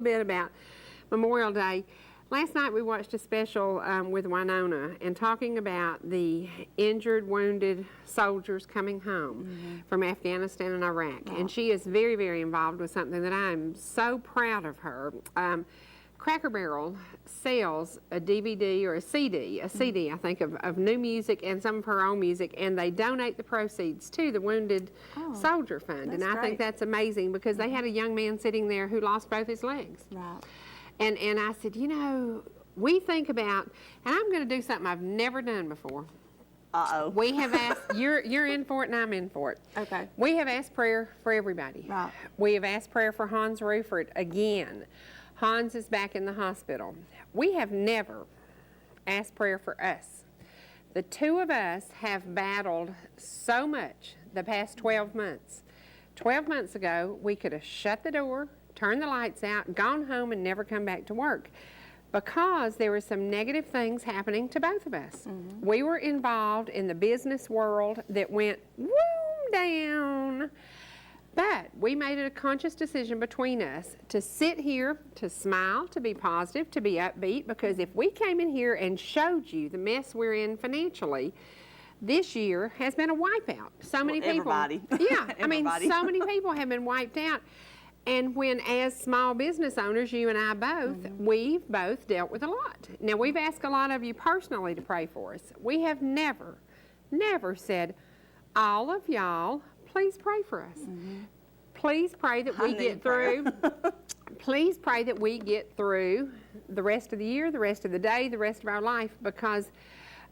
bit about Memorial Day. Last night we watched a special with Winona and talking about the injured, wounded soldiers coming home from Afghanistan and Iraq. And she is very, very involved with something that I'm so proud of her. Cracker Barrel sells a DVD or a CD, I think, of new music and some of her own music, and they donate the proceeds to the Wounded Soldier Fund. And I think that's amazing because they had a young man sitting there who lost both his legs. Right. And I said, you know, we think about, and I'm going to do something I've never done before. Uh-oh. We have asked, you're in for it and I'm in for it. Okay. We have asked prayer for everybody. Right. We have asked prayer for Hans Rufert again. Hans is back in the hospital. We have never asked prayer for us. The two of us have battled so much the past 12 months. 12 months ago, we could have shut the door, turned the lights out, gone home, and never come back to work because there were some negative things happening to both of us. We were involved in the business world that went down. But we made it a conscious decision between us to sit here, to smile, to be positive, to be upbeat, because if we came in here and showed you the mess we're in financially, this year has been a wipeout. So many people. Everybody. Yeah, I mean, so many people have been wiped out. And when, as small business owners, you and I both, we've both dealt with a lot. Now, we've asked a lot of you personally to pray for us. We have never said, all of y'all, please pray for us. Please pray that we get through. Please pray that we get through the rest of the year, the rest of the day, the rest of our life, because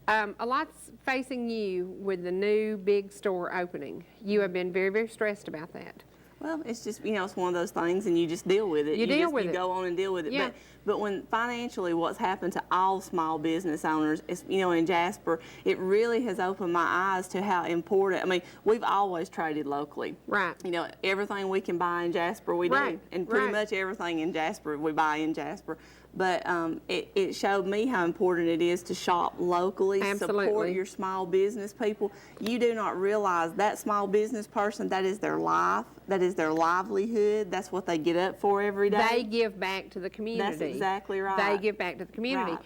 a lot's facing you with the new big store opening. You have been very, very stressed about that. Well, it's just, you know, it's one of those things and you just deal with it. You deal with it. You go on and deal with it. Yeah. But when financially what's happened to all small business owners, is, you know, in Jasper, it really has opened my eyes to how important, I mean, we've always traded locally. Right. You know, everything we can buy in Jasper, we do. And pretty much everything in Jasper, we buy in Jasper. But it showed me how important it is to shop locally, support your small business people. You do not realize that small business person, that is their life, that is their livelihood, that's what they get up for every day. They give back to the community. That's exactly right. They give back to the community. Right.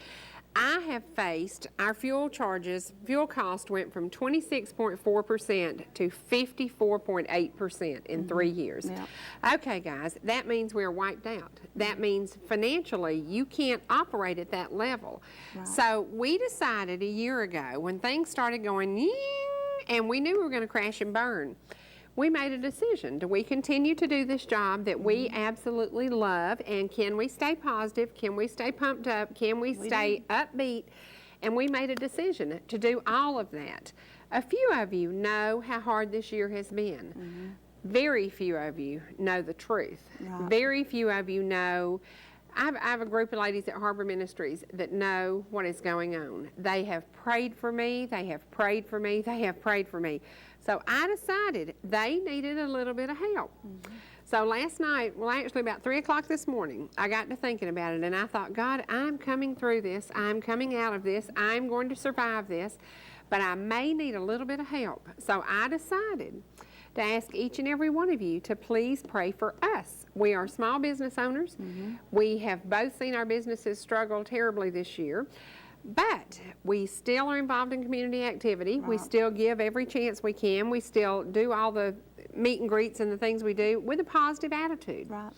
I have faced, our fuel cost went from 26.4% to 54.8% in 3 years. Yep. Okay, guys, that means we're wiped out. That means financially you can't operate at that level. Right. So we decided a year ago when things started going, ying, and we knew we were going to crash and burn, we made a decision. Do we continue to do this job that we absolutely love? And can we stay positive? Can we stay pumped up? Can we stay upbeat? And we made a decision to do all of that. A few of you know how hard this year has been. Very few of you know the truth. Right. Very few of you know. I have a group of ladies at Harbor Ministries that know what is going on. They have prayed for me. They have prayed for me. They have prayed for me. So I decided they needed a little bit of help. So last night, well, actually about 3 o'clock this morning, I got to thinking about it, and I thought, God, I'm coming through this. I'm coming out of this. I'm going to survive this, but I may need a little bit of help. So I decided to ask each and every one of you to please pray for us. We are small business owners. We have both seen our businesses struggle terribly this year, but we still are involved in community activity. We still give every chance we can. We still do all the meet and greets and the things we do with a positive attitude. Right.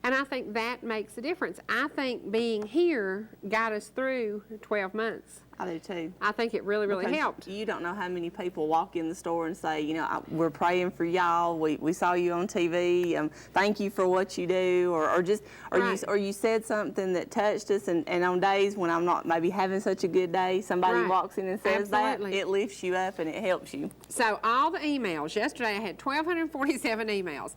And I think that makes a difference. I think being here got us through 12 months. I do too. I think it really, really helped. You don't know how many people walk in the store and say, you know, we're praying for y'all. We saw you on TV. Thank you for what you do, or you said something that touched us. And on days when I'm not maybe having such a good day, somebody walks in and says that. It lifts you up and it helps you. So all the emails yesterday, I had 1,247 emails.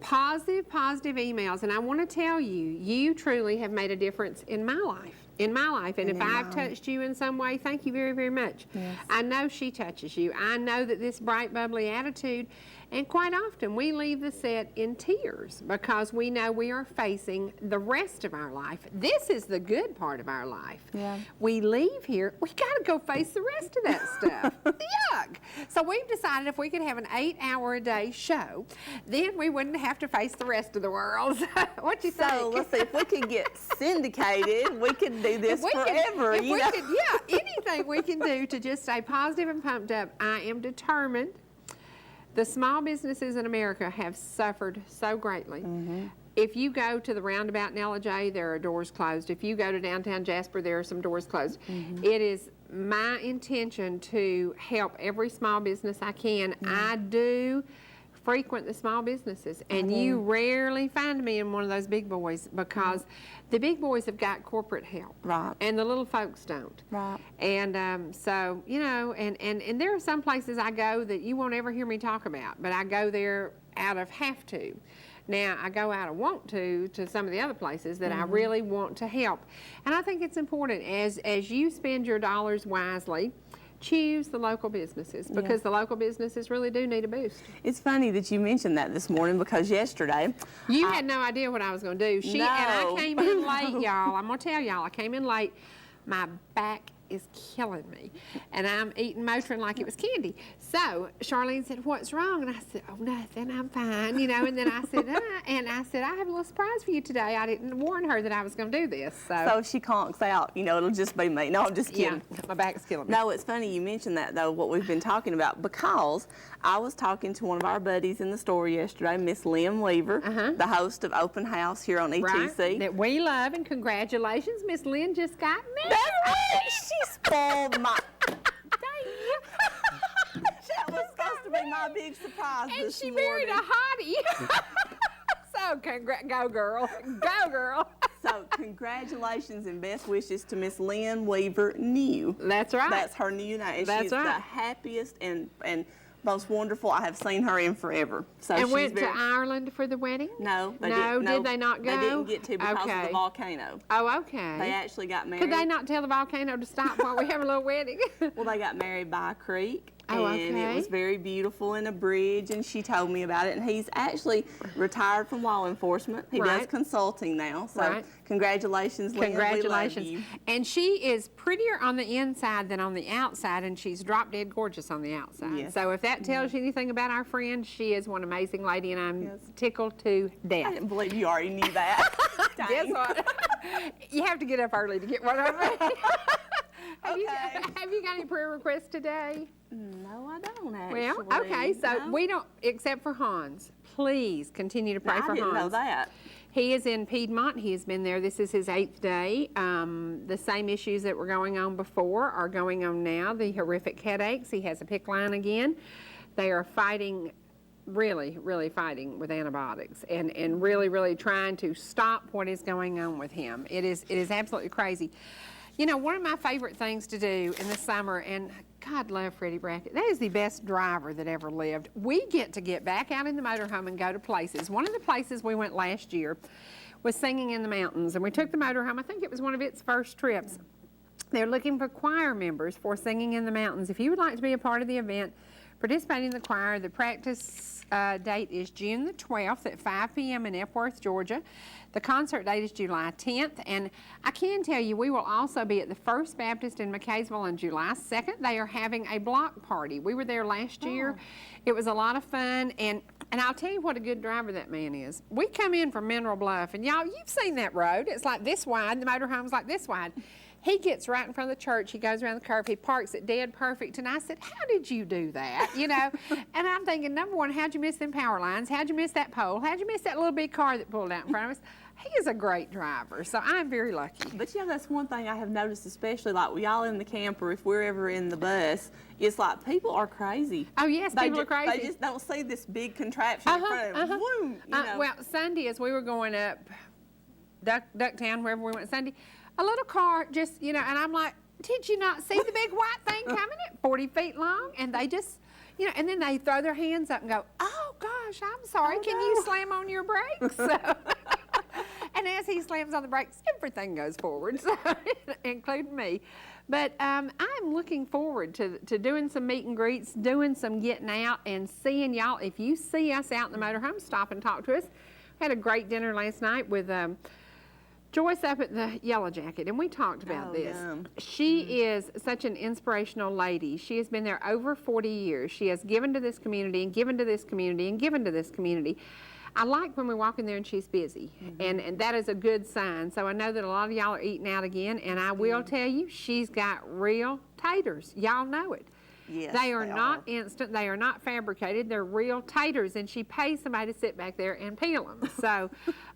Positive emails, and I want to tell you, you truly have made a difference in my life. And if I've touched you in some way, thank you very, very much. Yes. I know she touches you. I know that this bright, bubbly attitude And quite often we leave the set in tears because we know we are facing the rest of our life. This is the good part of our life. Yeah. We leave here, we got to go face the rest of that stuff. Yuck. So we've decided if we could have an 8-hour-a-day show, then we wouldn't have to face the rest of the world. What you think? So let's see, if we could get syndicated, we could do this forever. Anything we can do to just stay positive and pumped up. I am determined. The small businesses in America have suffered so greatly. Mm-hmm. If you go to the roundabout in LJ, there are doors closed. If you go to downtown Jasper, there are some doors closed. Mm-hmm. It is my intention to help every small business I can. Mm-hmm. I do frequent the small businesses, and you rarely find me in one of those big boys because the big boys have got corporate help, Right. and the little folks don't. Right. And so, you know, and there are some places I go that you won't ever hear me talk about, but I go there out of have to. Now, I go out of want to some of the other places that I really want to help. And I think it's important as you spend your dollars wisely, choose the local businesses because the local businesses really do need a boost. It's funny that you mentioned that this morning because yesterday You had no idea what I was going to do. And I came in late, y'all. I'm going to tell y'all, I came in late. My back is killing me. And I'm eating Motrin like it was candy. So Charlene said, "What's wrong?" And I said, "Oh, nothing, I'm fine." You know, and then I said, I have a little surprise for you today. I didn't warn her that I was going to do this. So she conks out, you know, it'll just be me. No, I'm just kidding. Yeah, my back's killing me. No, it's funny you mentioned that, though, what we've been talking about, because I was talking to one of our buddies in the store yesterday, Miss Lynn Weaver, the host of Open House here on ETC. Right, that we love, and congratulations, Miss Lynn just got married. That's right. She spoiled my... That was supposed to be my big surprise And this she morning. married a hottie. So, go girl. Go girl. So, congratulations and best wishes to Miss Lynn Weaver New. That's right. That's her new name. And That's she's right. the happiest and most wonderful I have seen her in forever. So And she's went very, to Ireland for the wedding? No, they No, didn't. No, did they not go? They didn't get to because of Okay. the volcano. Oh, okay. They actually got married. Could they not tell the volcano to stop while we have a little wedding? Well, they got married by a creek. Oh, and okay. it was very beautiful in a bridge, and she told me about it. And he's actually retired from law enforcement. He does Right. consulting now. So Right. congratulations, Lynn. Congratulations. We love you. And she is prettier on the inside than on the outside, and she's drop dead gorgeous on the outside. Yes. So if that tells you anything about our friend, she is one amazing lady, and I'm tickled to I death. didn't believe you already knew that. Guess Dang. what? You have to get up early to get one of me. Have Okay. you got any prayer requests today? No, I don't actually. Well, okay, so No? we don't, except for Hans. Please continue to pray No, for I didn't Hans. know that. He is in Piedmont. He has been there. This is his 8th day. The same issues that were going on before are going on now. The horrific headaches. He has a PICC line again. They are fighting, really, really fighting with antibiotics and really, really trying to stop what is going on with him. It is absolutely crazy. You know, one of my favorite things to do in the summer, and God love Freddie Brackett, that is the best driver that ever lived. We get back out in the motorhome and go to places. One of the places we went last year was Singing in the Mountains, and we took the motorhome. I think it was one of its first trips. They're looking for choir members for Singing in the Mountains. If you would like to be a part of the event, participate in the choir. The practice date is June the 12th at 5 p.m. in Epworth, Georgia. The concert date is July 10th, and I can tell you we will also be at the First Baptist in McKaysville on July 2nd. They are having a block party. We were there last year. It was a lot of fun, and I'll tell you what a good driver that man is. We come in from Mineral Bluff, and y'all, you've seen that road. It's like this wide. The motorhome's like this wide. He gets right in front of the church. He goes around the curve. He parks it dead perfect. And I said, how did you do that? You know, and I'm thinking, number one, how'd you miss them power lines? How'd you miss that pole? How'd you miss that little big car that pulled out in front of us? He is a great driver, so I'm very lucky. But yeah, that's one thing I have noticed, especially like we all in the camper, if we're ever in the bus, it's like people are crazy. Oh, yes, people are crazy. They just don't see this big contraption in front of them. Boom, you know. Well, Sunday, as we were going up Ducktown, wherever we went Sunday, a little car just, you know, and I'm like, did you not see the big white thing coming at 40 feet long? And they just, you know, and then they throw their hands up and go, oh, gosh, I'm sorry. Can you slam on your brakes? And And as he slams on the brakes, everything goes forward, so, including me. But I'm looking forward to doing some meet and greets, doing some getting out, and seeing y'all. If you see us out in the motorhome, stop and talk to us. We had a great dinner last night with Joyce up at the Yellow Jacket, and we talked about this. Yum. She is such an inspirational lady. She has been there over 40 years. She has given to this community and given to this community and given to this community. I like when we walk in there and she's busy, and that is a good sign. So I know that a lot of y'all are eating out again, and I will tell you, she's got real taters. Y'all know it. Yes, they are not instant. They are not fabricated. They're real taters, and she pays somebody to sit back there and peel them. So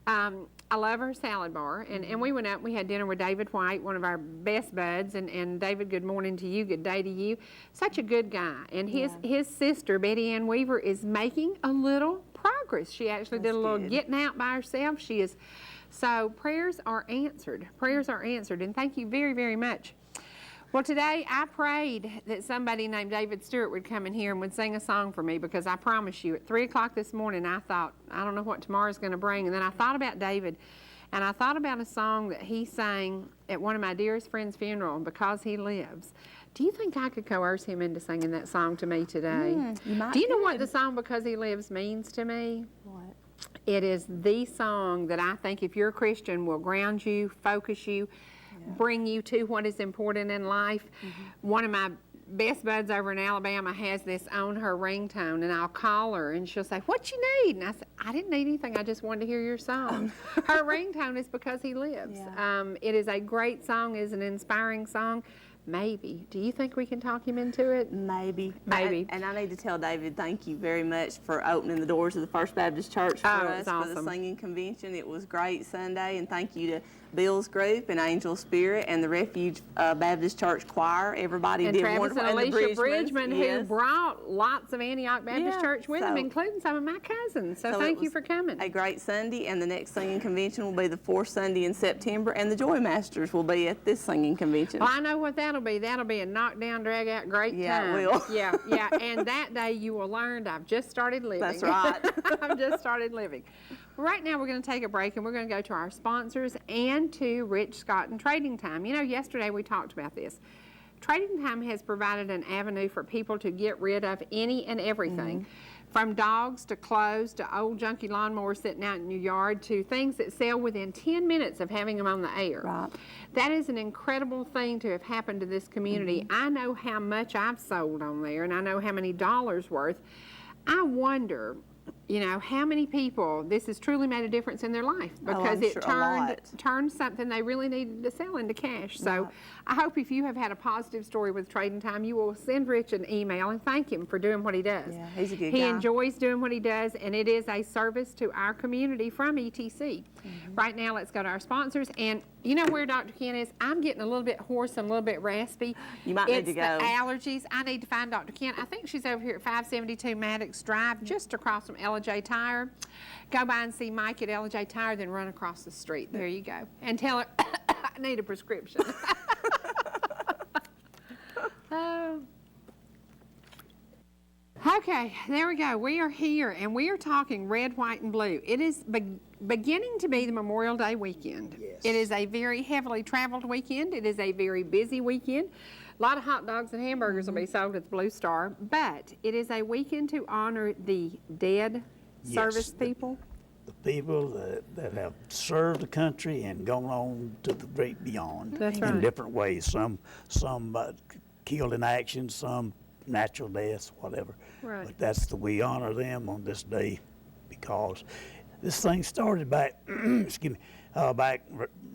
I love her salad bar, and we went out and we had dinner with David White, one of our best buds, and David, good morning to you, good day to you. Such a good guy, and his sister, Betty Ann Weaver, is making a little progress. She actually did a little getting out by herself. She is, so prayers are answered. Prayers are answered, and thank you very, very much. Well, today I prayed that somebody named David Stuart would come in here and would sing a song for me, because I promise you, at 3 o'clock this morning, I thought, I don't know what tomorrow's going to bring. And then I thought about David, and I thought about a song that he sang at one of my dearest friend's funeral, Because He Lives. Do you think I could coerce him into singing that song to me today? Do you know what the song Because He Lives means to me? What? It is the song that I think, if you're a Christian, will ground you, focus you, bring you to what is important in life. One of my best buds over in Alabama has this on her ringtone, and I'll call her and she'll say, "What you need?" And I said, "I didn't need anything. I just wanted to hear your song." Her ringtone is Because He Lives. It is a great song. It is an inspiring song. Maybe. Do you think we can talk him into it? Maybe. Maybe. And I need to tell David, thank you very much for opening the doors of the First Baptist Church for us for the singing convention. It was great Sunday, and thank you to Bill's group and Angel Spirit and the Refuge Baptist Church Choir. Everybody did wonderful. And Alicia Bridgman, who brought lots of Antioch Baptist Church with them, including some of my cousins. So thank you for coming. A great Sunday, and the next singing convention will be the 4th Sunday in September, and the Joy Masters will be at this singing convention. Well, I know what that'll be. That'll be a knockdown, drag out, great time. Yeah, it will. Yeah. And that day you will learn I've just started living. That's right. I've just started living. Right now we're going to take a break, and we're going to go to our sponsors and to Rich Scott and Trading Time. You know, yesterday we talked about this. Trading Time has provided an avenue for people to get rid of any and everything, from dogs to clothes to old junky lawnmowers sitting out in your yard to things that sell within 10 minutes of having them on the air. Right. That is an incredible thing to have happened to this community. I know how much I've sold on there, and I know how many dollars worth. I wonder, you know, how many people this has truly made a difference in their life, because it turned something they really needed to sell into cash. So I hope if you have had a positive story with Trading Time, you will send Rich an email and thank him for doing what he does. Yeah, he's a good guy. He enjoys doing what he does, and it is a service to our community from ETC. Right now, let's go to our sponsors. And you know where Dr. Ken is? I'm getting a little bit hoarse and a little bit raspy. You might need to go. It's the allergies. I need to find Dr. Ken. I think she's over here at 572 Maddox Drive, just across from L.J. Tire. Go by and see Mike at L.J. Tire, then run across the street. There you go. And tell her I need a prescription. Okay, there we go. We are here, and we are talking red, white, and blue. It is beginning to be the Memorial Day weekend. Yes. It is a very heavily traveled weekend. It is a very busy weekend. A lot of hot dogs and hamburgers will be sold at the Blue Star, but it is a weekend to honor the dead service people. The people that have served the country and gone on to the great beyond. That's right. In different ways. Some killed in action, some natural deaths, whatever. Right. But we honor them on this day, because this thing started back, excuse me, back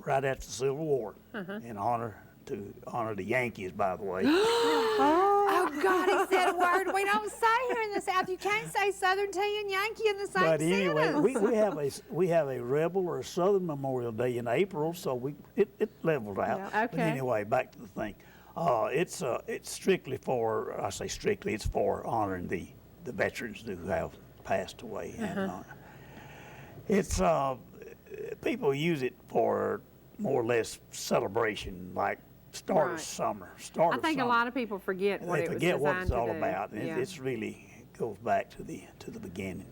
right after the Civil War, in honor the Yankees, by the way. Oh, God, he said a word we don't say here in the South. You can't say Southern tea and Yankee in the same But anyway, sentence. we have a Rebel or a Southern Memorial Day in April, so it leveled out. Yeah. Okay. But anyway, back to the thing. It's strictly for, I say strictly, it's for honoring the veterans who have passed away. And it's people use it for more or less celebration, like start of summer. I think a lot of people forget what it was designed to do. They forget what it's all about, and Yeah. it's really goes back to the beginning.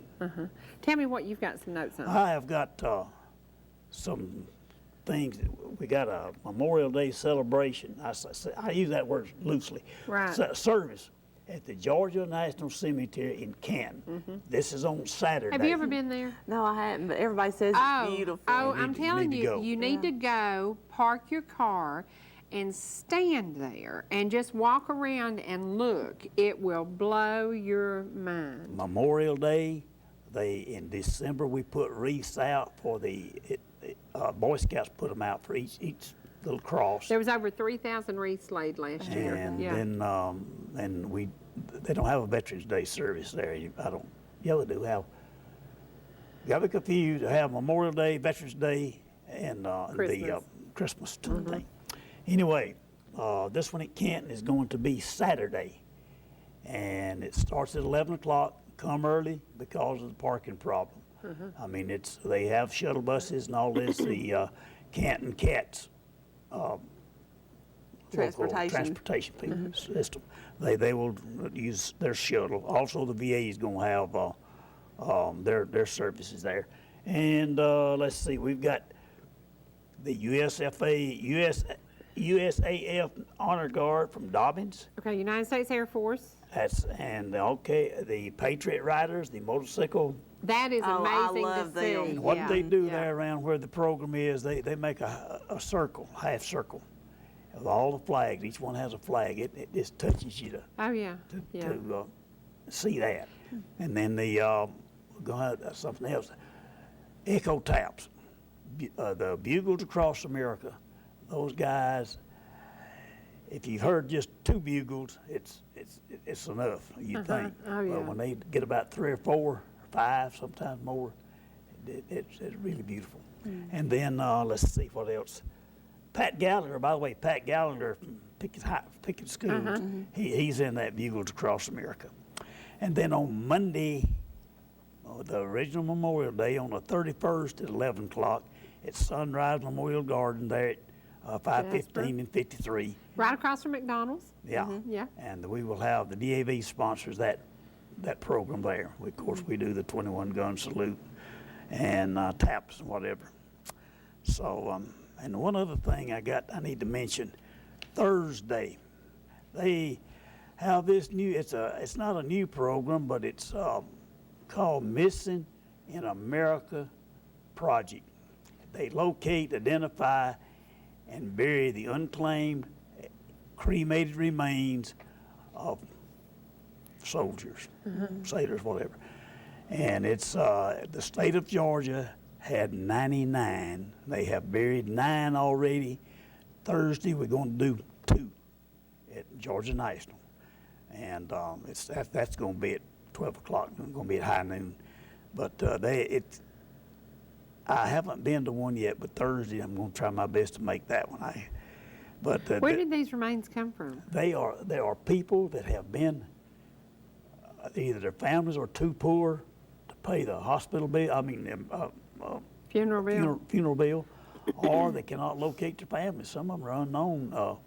Tell me what you've got some notes on. I have got some things. We got a Memorial Day celebration. I use that word loosely. Right. Service at the Georgia National Cemetery in Canton. This is on Saturday. Have you ever been there? No, I hadn't, but everybody says it's beautiful. Oh, You I'm need to telling you, go. you need to go, park your car, and stand there and just walk around and look. It will blow your mind. Memorial Day, in December we put wreaths out for Boy Scouts put them out for each little cross. There was over 3,000 wreaths laid last year. And Yeah. then they don't have a Veterans Day service there. They do have. Got me confused. They have Memorial Day, Veterans Day, and the Christmas thing. Anyway, this one at Canton is going to be Saturday, and it starts at 11 o'clock. Come early because of the parking problem. I mean, they have shuttle buses and all this. The Canton Cats transportation people system. They will use their shuttle. Also, the VA is going to have their services there. And let's see, we've got the USAF Honor Guard from Dobbins. Okay, United States Air Force. The Patriot Riders, the motorcycle. That is amazing I to love see. them. What they do there around where the program is, they make a circle, half circle, of all the flags. Each one has a flag. It just touches you to see that. And then we're going to have something else. Echo Taps, the Bugles Across America. Those guys, if you've heard just 2 bugles, it's enough, you think. Oh, yeah. But when they get about 3 or 4 or 5, sometimes more, it's really beautiful. And then let's see what else. Pat Gallagher, by the way, Pat Gallagher from Pickett Schools, he's in that Bugles Across America. And then on Monday, the original Memorial Day, on the 31st at 11 o'clock, at Sunrise Memorial Garden there at 515 and 53. Right across from McDonald's. Yeah. Yeah. And we will have the DAV sponsors that program there. Of course, we do the 21 gun salute and taps and whatever. So, and one other thing I need to mention, Thursday, they have this new, it's not a new program, but it's called Missing in America Project. They locate, identify, and bury the unclaimed, cremated remains of soldiers, sailors, whatever. And it's the state of Georgia had 99. They have buried 9 already. Thursday we're going to do 2 at Georgia National, and that's going to be at 12 o'clock. It's going to be at high noon, but I haven't been to one yet, but Thursday I'm going to try my best to make that one. Where did these remains come from? There are people that have been either their families are too poor to pay the hospital bill. Funeral bill. Funeral bill, or they cannot locate their families. Some of them are unknown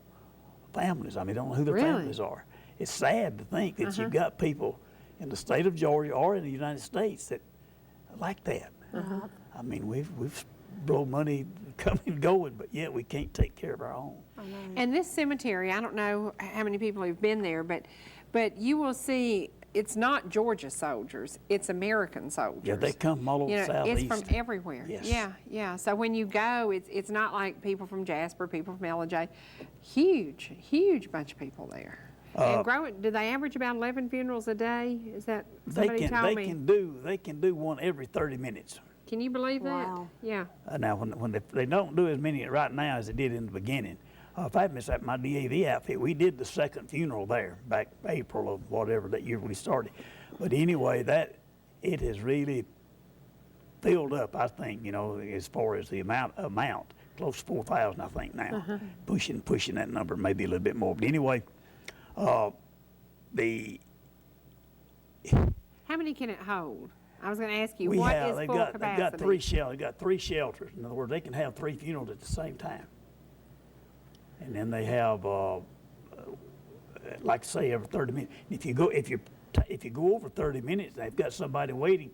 families. I mean, don't know who their families are. It's sad to think that you've got people in the state of Georgia or in the United States that like that. I mean, we've blown money coming and going, but yet we can't take care of our own. And this cemetery, I don't know how many people have been there, but you will see it's not Georgia soldiers, it's American soldiers. Yeah, they come from all over the Southeast. It's from everywhere. Yes. Yeah. So when you go, it's not like people from Jasper, people from LJ. Huge bunch of people there. And do they average about 11 funerals a day? Is that somebody told me? They can do one every 30 minutes. Can you believe that? Wow. Yeah. Now, when they don't do as many right now as they did in the beginning. In fact, Miss, at my DAV outfit, we did the second funeral there back April of whatever that year we started. But anyway, it has really filled up, I think, as far as the amount, close to 4,000, I think now. Pushing that number, maybe a little bit more. But anyway, How many can it hold? I was going to ask you, what is full capacity? They've got 3 shelters. In other words, they can have 3 funerals at the same time. And then they have, like I say, every 30 minutes. If you go over 30 minutes, they've got somebody waiting.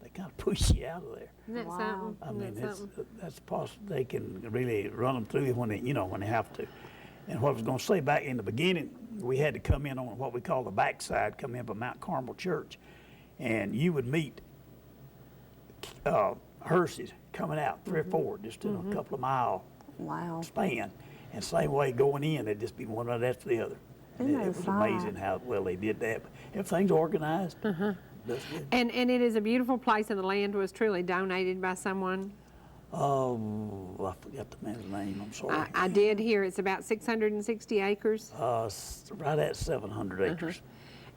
they kind of push you out of there. Isn't that Wow. something? I mean, Isn't that something? that's possible. They can really run them through when they, when they have to. And what I was going to say, back in the beginning, we had to come in on what we call the backside, come in by Mount Carmel Church, and you would meet hearses coming out, 3 or 4, just in a couple of mile Wow. span. And same way going in, it'd just be one right after the other. And Isn't it that was a amazing how well they did that. Everything's organized. That's good. And it is a beautiful place, and the land was truly donated by someone. Oh, I forgot the man's name. I'm sorry. I did hear it's about 660 acres, Right at 700 acres.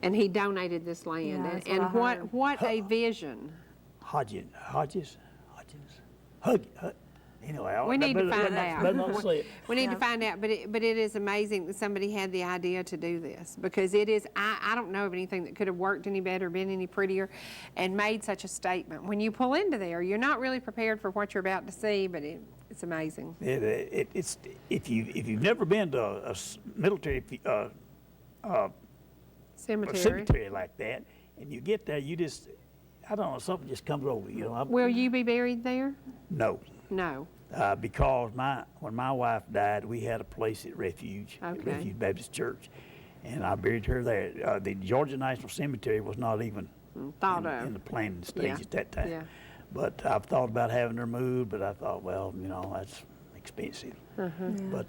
and he donated this land. Yeah, And- that's and what I what a vision. Hodges. Anyway, We need to find out. Better not say it. We need to Yeah. find out, but it is amazing that somebody had the idea to do this, because it is, I don't know of anything that could have worked any better, been any prettier, and made such a statement. When you pull into there, you're not really prepared for what you're about to see, but it's amazing. It's if you've never been to a military Cemetery. cemetery like that, and you get there, you just, I don't know, something just comes over you. Will you be buried there? No. No. Because when my wife died, we had a place at Refuge, at Okay. Refuge Baptist Church, and I buried her there. The Georgia National Cemetery was not even Thought in of. the planning stage Yeah. at that time. Yeah. But I've thought about having her moved, but I thought, well, that's expensive. But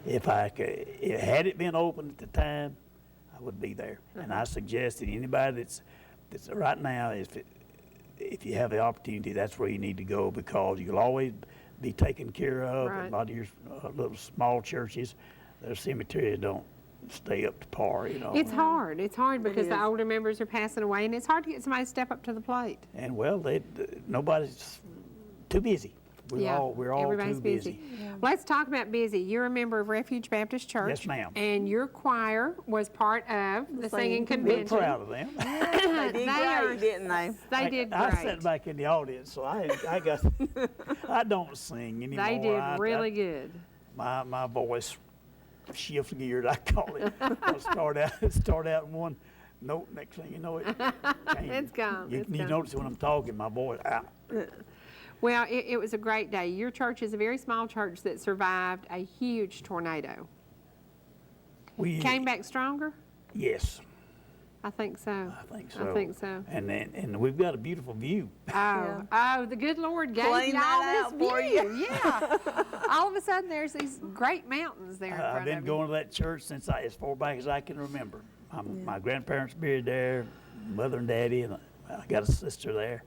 if I could, had it been open at the time, I would be there. And I suggest that anybody that's right now, if you have the opportunity, that's where you need to go, because you'll always be taken care of. Right. A lot of your little small churches, their cemeteries don't stay up to par. It's hard. It's hard because the is. older members are passing away, and it's hard to get somebody to step up to the plate. And well, nobody's too busy. We're all everybody's too busy. Let's talk about busy. You're a member of Refuge Baptist Church. Yes, ma'am. And your choir was part of the singing singing We're convention. proud of them. They did great, didn't they? They did I great. sat back in the audience, so I I don't sing anymore. They did really good. My voice shifts gears, I call it. I'll start out in one note, next thing you know it changes. It's gone, You it's you gone. notice when I'm talking, my voice out. Well, it was a great day. Your church is a very small church that survived a huge tornado. We Came back stronger? Yes, I think so. I think so. I think so. And we've got a beautiful view. Oh, the good Lord gave Clean you that all out this for view. you. Yeah. All of a sudden, there's these great mountains there in front I've been of going to that church since as far back as I can remember. My grandparents buried there, mother and daddy, and I got a sister there.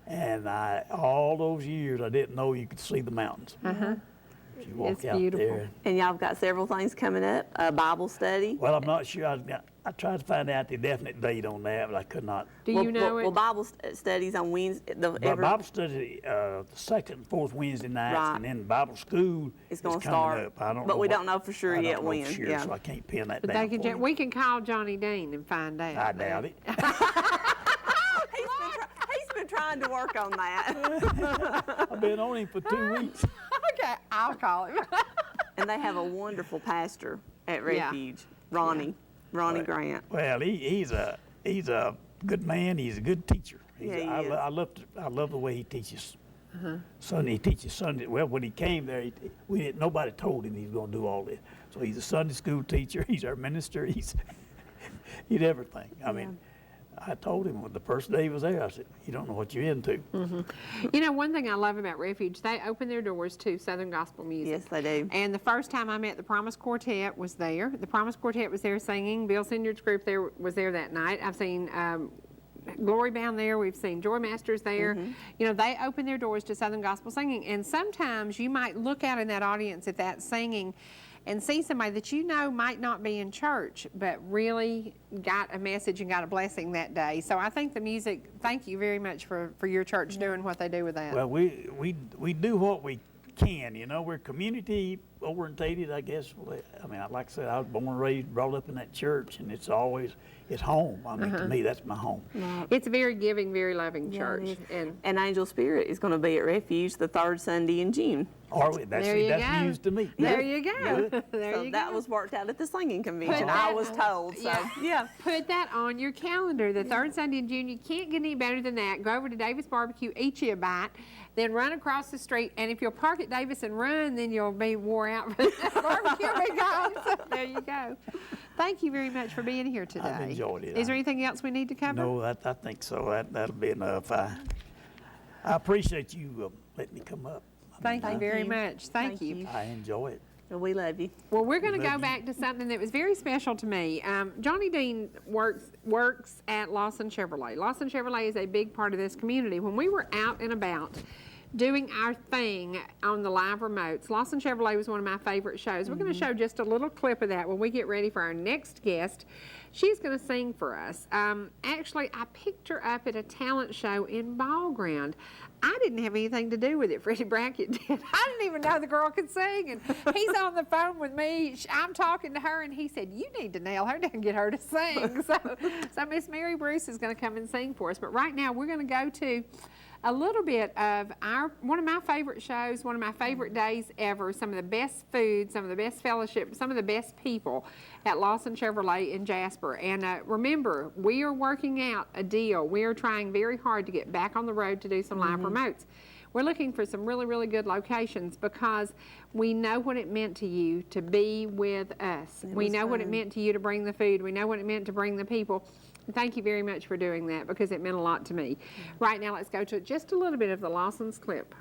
And all those years, I didn't know you could see the mountains. You walk It's out beautiful. there. And y'all have got several things coming up, a Bible study. Well, I'm not sure. I tried to find out the definite date on that, but I could not. Do you know it? Well, Bible studies on Wednesday. Bible study, the second and fourth Wednesday nights, Right. and then Bible school It's is gonna coming start, up. I don't but know we what- don't know for sure I don't yet know for when, sure, yeah. so I can't pin that But down. they can for you. we can call Johnny Dean and find out. I doubt it. He's been trying to work on that. I've been on him for 2 weeks. Okay, I'll call him. And they have a wonderful pastor at Yeah. Refuge, Ronnie Grant. Well, he's a good man. He's a good teacher. Yeah, he is. I love the way he teaches. Sunday, he teaches Sunday. Well, when he came there, nobody told him he was going to do all this. So he's a Sunday school teacher. He's our minister. He's everything. I mean, I told him the first day he was there, I said, "You don't know what you're into." You know, one thing I love about Refuge, they open their doors to Southern gospel music. Yes, they do. And the first time I met the Promise Quartet was there. The Promise Quartet was there singing. Bill Singer's group was there that night. I've seen Glory Bound there. We've seen Joy Masters there. You know, they open their doors to Southern gospel singing. And sometimes you might look out in that audience at that singing and see somebody that you know might not be in church, but really got a message and got a blessing that day. So I think the music, thank you very much for your church doing what they do with that. Well, we do what we can, you know, we're community orientated, I guess. I mean, like I said, I was born and raised, brought up in that church, and it's home. I mean, to me, that's my home. It's a very giving, very loving church. And Angel Spirit is going to be at Refuge the third Sunday in June. That's There you that's go. news to me. There you go. Good. There So you that go. was worked out at the singing convention, that- I was told. So, yeah. Put that on your calendar. The third Sunday in June. You can't get any better than that. Go over to Davis Barbecue, eat you a bite, then run across the street. And if you'll park at Davis and run, then you'll be wore out for the barbecue will be gone. So there you go. Thank you very much for being here today. I've enjoyed it. Is there anything else we need to cover? No, I think so. That'll be enough. I appreciate you letting me come up. Thank you very you. much. Thank you. I enjoy it. We love you. Well, we're going to Love go you. back to something that was very special to me. Johnny Dean works at Lawson Chevrolet. Lawson Chevrolet is a big part of this community. When we were out and about doing our thing on the live remotes, Lawson Chevrolet was one of my favorite shows. We're going to show just a little clip of that when we get ready for our next guest. She's going to sing for us. Actually, I picked her up at a talent show in Ball Ground. I didn't have anything to do with it. Freddie Brackett did. I didn't even know the girl could sing. And he's on the phone with me. I'm talking to her, and he said, "You need to nail her down and get her to sing." So Miss Mary Bruce is going to come and sing for us. But right now, we're going to go to a little bit of one of my favorite shows, one of my favorite days ever, some of the best food, some of the best fellowship, some of the best people at Lawson Chevrolet in Jasper. And remember, we are working out a deal. We are trying very hard to get back on the road to do some live remotes. We're looking for some really, really good locations because we know what it meant to you to be with us. We know what it meant to you to bring the food. We know what it meant to bring the people. Thank you very much for doing that because it meant a lot to me. Right now, let's go to just a little bit of the Lawson's clip.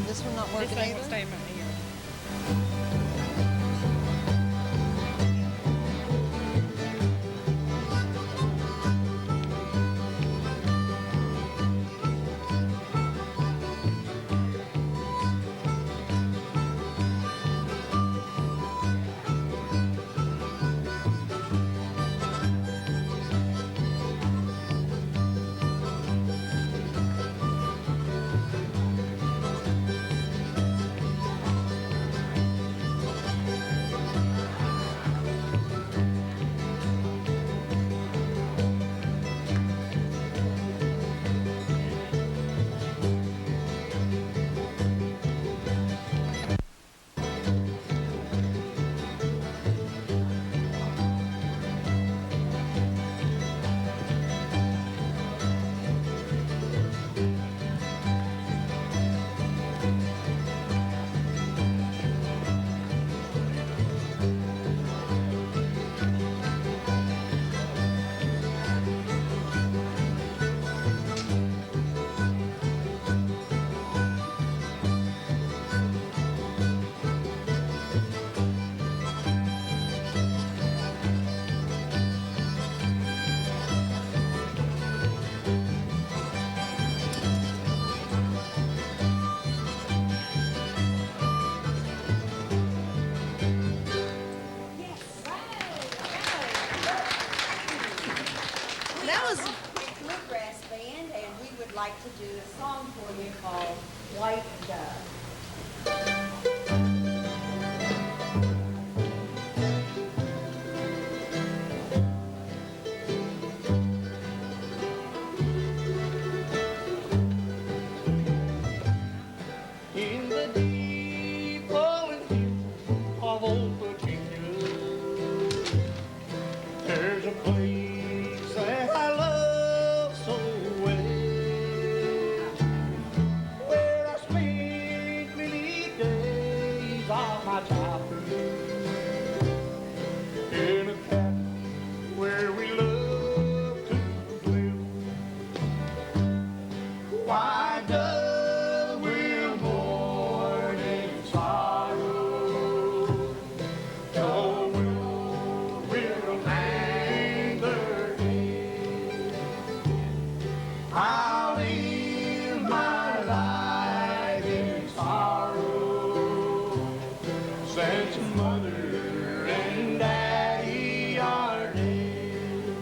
This one not working either? Bluegrass band, and we would like to do a song for you called White Dove. In the deep rolling hills of old Virginia, there's a place that I love so well, where I spent many days of my childhood, in a cabin where we loved to dwell. Why dove will mourn in sorrow, Joe will hang their head. I'll live my life in sorrow, since mother and daddy are dead.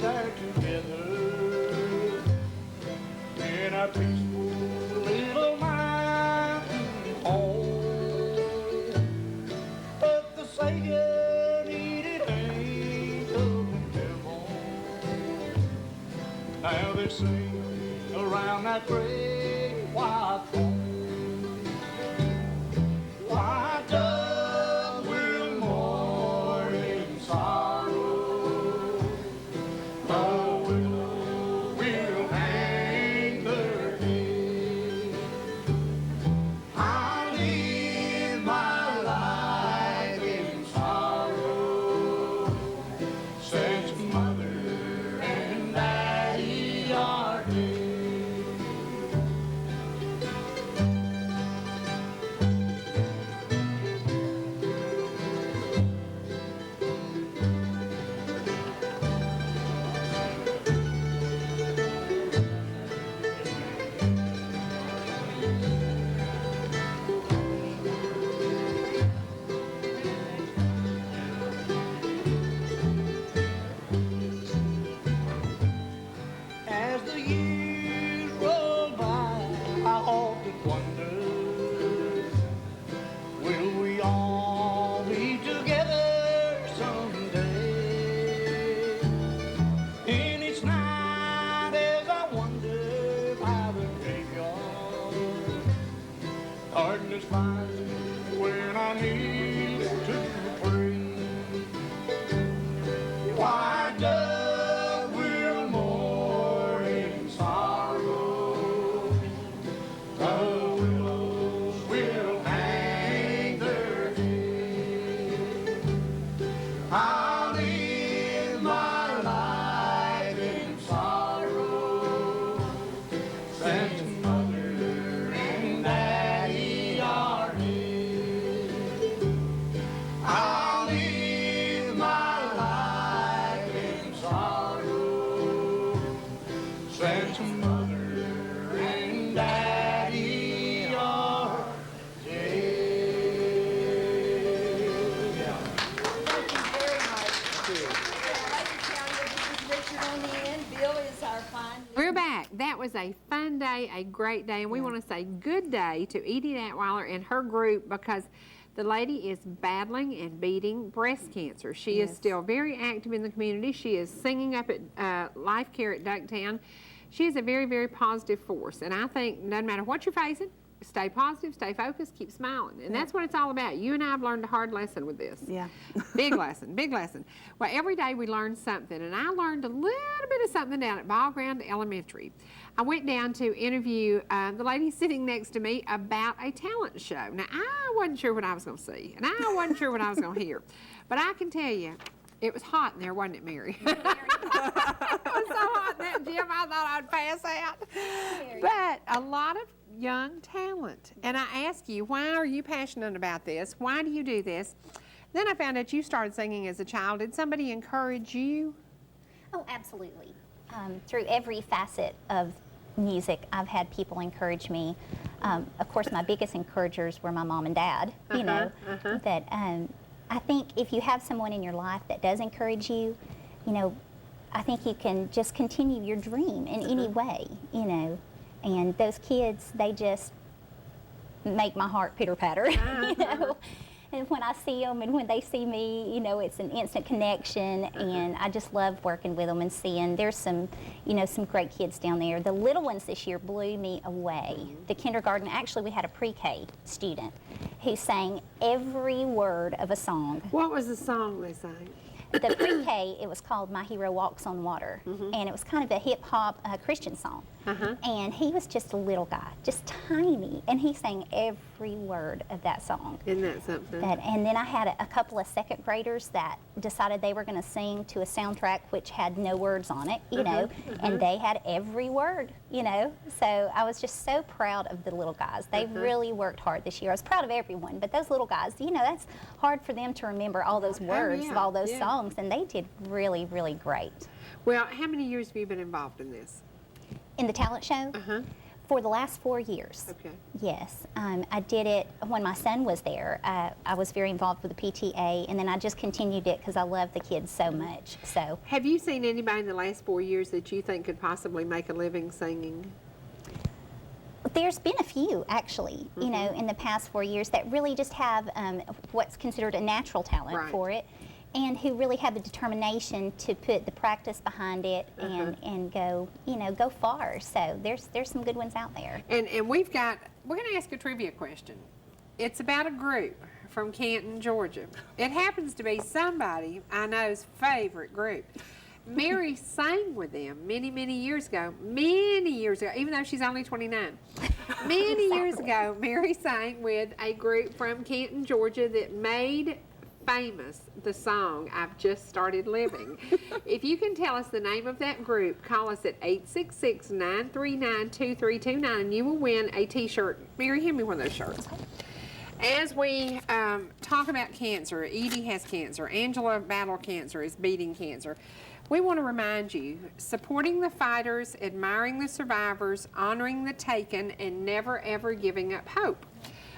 there together in a peaceful little mountain home. But the Savior needed angels in heaven. Now they sing around that great white throne. Why does will mourn in sorrow? The willow will hang their head. I live my life in sorrow since mother and daddy are dead. As the years roll by, I often wonder, will we all be together someday? And each night as I wander by the graveyard, darkness finds me when I kneel to pray. Why does will mourn in sorrow? The willows will hang their head. I'll live my life in sorrow since mother and daddy are dead. I'll live my life in sorrow since mother and daddy are dead. Thank you very much. I'd like to tell you, this is Richard on the end. Bill is our fine. We're back. That was a fun day, a great day, and we want to say good day to Edie Atweiler and her group because the lady is battling and beating breast cancer. She is still very active in the community. She is singing up at Life Care at Ducktown. She is a very, very positive force, and I think no matter what you're facing, stay positive, stay focused, keep smiling, and that's what it's all about. You and I have learned a hard lesson with this. Yeah. Big lesson, big lesson. Well, every day we learn something, and I learned a little bit of something down at Ball Ground Elementary. I went down to interview the lady sitting next to me about a talent show. Now, I wasn't sure what I was going to see, and I wasn't sure what I was going to hear, but I can tell you, it was hot in there, wasn't it, Mary? It was so hot in that gym, I thought I'd pass out. But a lot of young talent. And I asked you, why are you passionate about this? Why do you do this? Then I found out you started singing as a child. Did somebody encourage you? Oh, absolutely. Through every facet of music, I've had people encourage me. Of course, my biggest encouragers were my mom and dad, you know, that I think if you have someone in your life that does encourage you, you know, I think you can just continue your dream in any way, you know. And those kids, they just make my heart pitter-patter, you know. And when I see them and when they see me, you know, it's an instant connection, and I just love working with them and seeing there's some, you know, some great kids down there. The little ones this year blew me away. The kindergarten, actually we had a pre-K student who sang every word of a song. What was the song they sang? The pre-K, it was called My Hero Walks on Water, and it was kind of a hip-hop Christian song. And he was just a little guy, just tiny, and he sang every word of that song. Isn't that something? And then I had a couple of second graders that decided they were going to sing to a soundtrack which had no words on it, you know, and they had every word, you know. So I was just so proud of the little guys. They really worked hard this year. I was proud of everyone, but those little guys, you know, that's hard for them to remember all those words of all those songs, and they did really, really great. Well, how many years have you been involved in this? In the talent show? For the last 4 years. Okay. Yes. I did it when my son was there. I was very involved with the PTA, and then I just continued it because I love the kids so much. So. Have you seen anybody in the last 4 years that you think could possibly make a living singing? There's been a few, actually, you know, in the past 4 years that really just have what's considered a natural talent for it, and who really have the determination to put the practice behind it and go, you know, go far. So there's some good ones out there. And we're going to ask a trivia question. It's about a group from Canton, Georgia. It happens to be somebody I know's favorite group. Mary sang with them many, many years ago, even though she's only 29. Many years ago, Mary sang with a group from Canton, Georgia that made famous the song, I've Just Started Living. If you can tell us the name of that group, call us at 866-939-2329 and you will win a t-shirt. Mary, hand me one of those shirts. As we talk about cancer, Edie has cancer, Angela battled cancer, is beating cancer. We want to remind you, supporting the fighters, admiring the survivors, honoring the taken, and never ever giving up hope.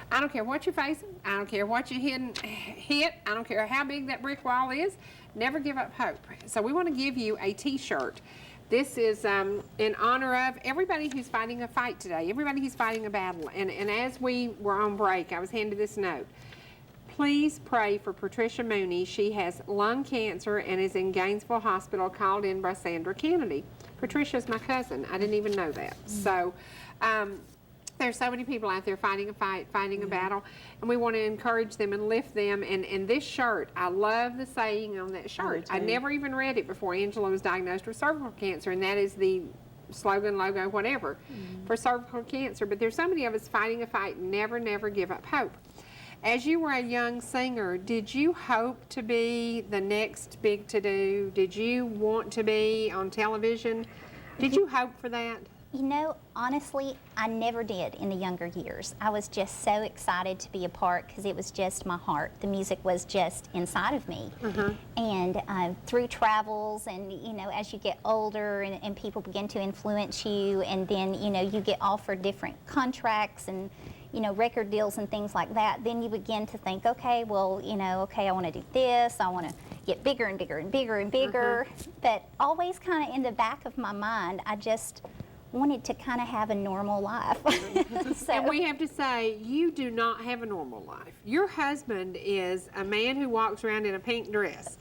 I don't care what you're facing, I don't care what you hit, I don't care how big that brick wall is, never give up hope. So we want to give you a t-shirt. This is in honor of everybody who's fighting a fight today, everybody who's fighting a battle. And as we were on break, I was handed this note. Please pray for Patricia Mooney. She has lung cancer and is in Gainesville Hospital, called in by Sandra Kennedy. Patricia's my cousin. I didn't even know that. So there's so many people out there fighting a fight, fighting a battle, and we want to encourage them and lift them. And this shirt, I love the saying on that shirt. I never even read it before Angela was diagnosed with cervical cancer, and that is the slogan, logo, whatever, for cervical cancer. But there's so many of us fighting a fight, never, never give up hope. As you were a young singer, did you hope to be the next big to-do? Did you want to be on television? Did you hope for that? You know, honestly, I never did in the younger years. I was just so excited to be a part because it was just my heart. The music was just inside of me. And through travels and, you know, as you get older and people begin to influence you, and then, you know, you get offered different contracts and, you know, record deals and things like that, then you begin to think, okay, well, you know, okay, I want to do this, I want to get bigger and bigger and bigger and bigger. But always kind of in the back of my mind, I just wanted to kind of have a normal life. So. And we have to say, you do not have a normal life. Your husband is a man who walks around in a pink dress.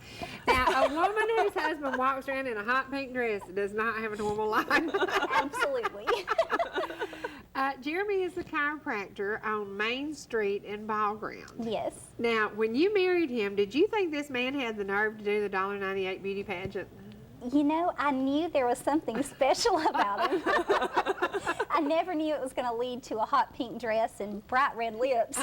Now, a woman whose husband walks around in a hot pink dress does not have a normal life. Absolutely. Jeremy is the chiropractor on Main Street in Ball Ground. Yes. Now, when you married him, did you think this man had the nerve to do the $1.98 beauty pageant? You know, I knew there was something special about him. I never knew it was going to lead to a hot pink dress and bright red lips.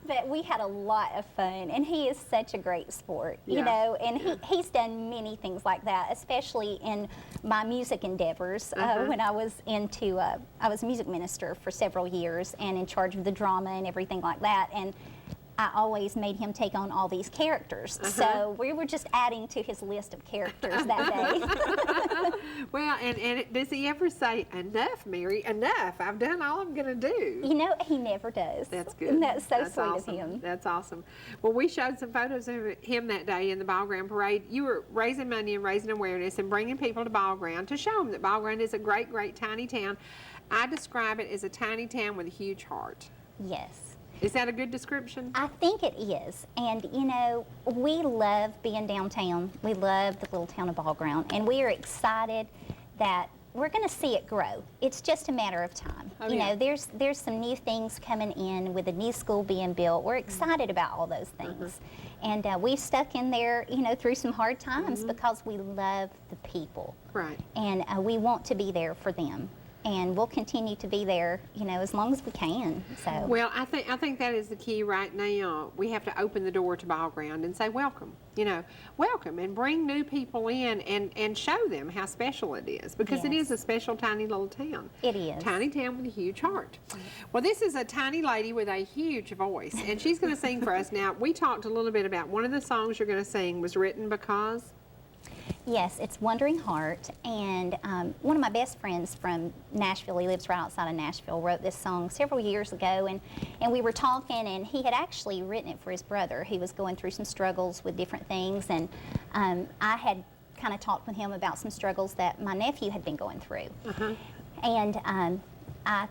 But we had a lot of fun, and he is such a great sport, you know, and he's done many things like that, especially in my music endeavors. When I was I was a music minister for several years and in charge of the drama and everything like that. And I always made him take on all these characters. So we were just adding to his list of characters that day. Well, and does he ever say, enough, Mary, enough, I've done all I'm going to do? You know, he never does. That's good. And that's so sweet awesome. of him. That's awesome. Well, we showed some photos of him that day in the Ball Ground Parade. You were raising money and raising awareness and bringing people to Ball Ground to show them that Ball Ground is a great, great tiny town. I describe it as a tiny town with a huge heart. Yes. Is that a good description? I think it is. And, you know, we love being downtown. We love the little town of Ball Ground. And we are excited that we're going to see it grow. It's just a matter of time. You know, there's some new things coming in with a new school being built. We're excited about all those things. And we've stuck in there, you know, through some hard times because we love the people. Right. And we want to be there for them. And we'll continue to be there, you know, as long as we can. So. Well, I think that is the key right now. We have to open the door to Ball Ground and say welcome. You know, welcome, and bring new people in and show them how special it is, because it is a special tiny little town. It is. Tiny town with a huge heart. Well, this is a tiny lady with a huge voice, and she's going to sing for us now. We talked a little bit about one of the songs you're going to sing was written because. Yes, it's Wandering Heart, and one of my best friends from Nashville, he lives right outside of Nashville, wrote this song several years ago, and we were talking, and he had actually written it for his brother. He was going through some struggles with different things, and I had kind of talked with him about some struggles that my nephew had been going through. And I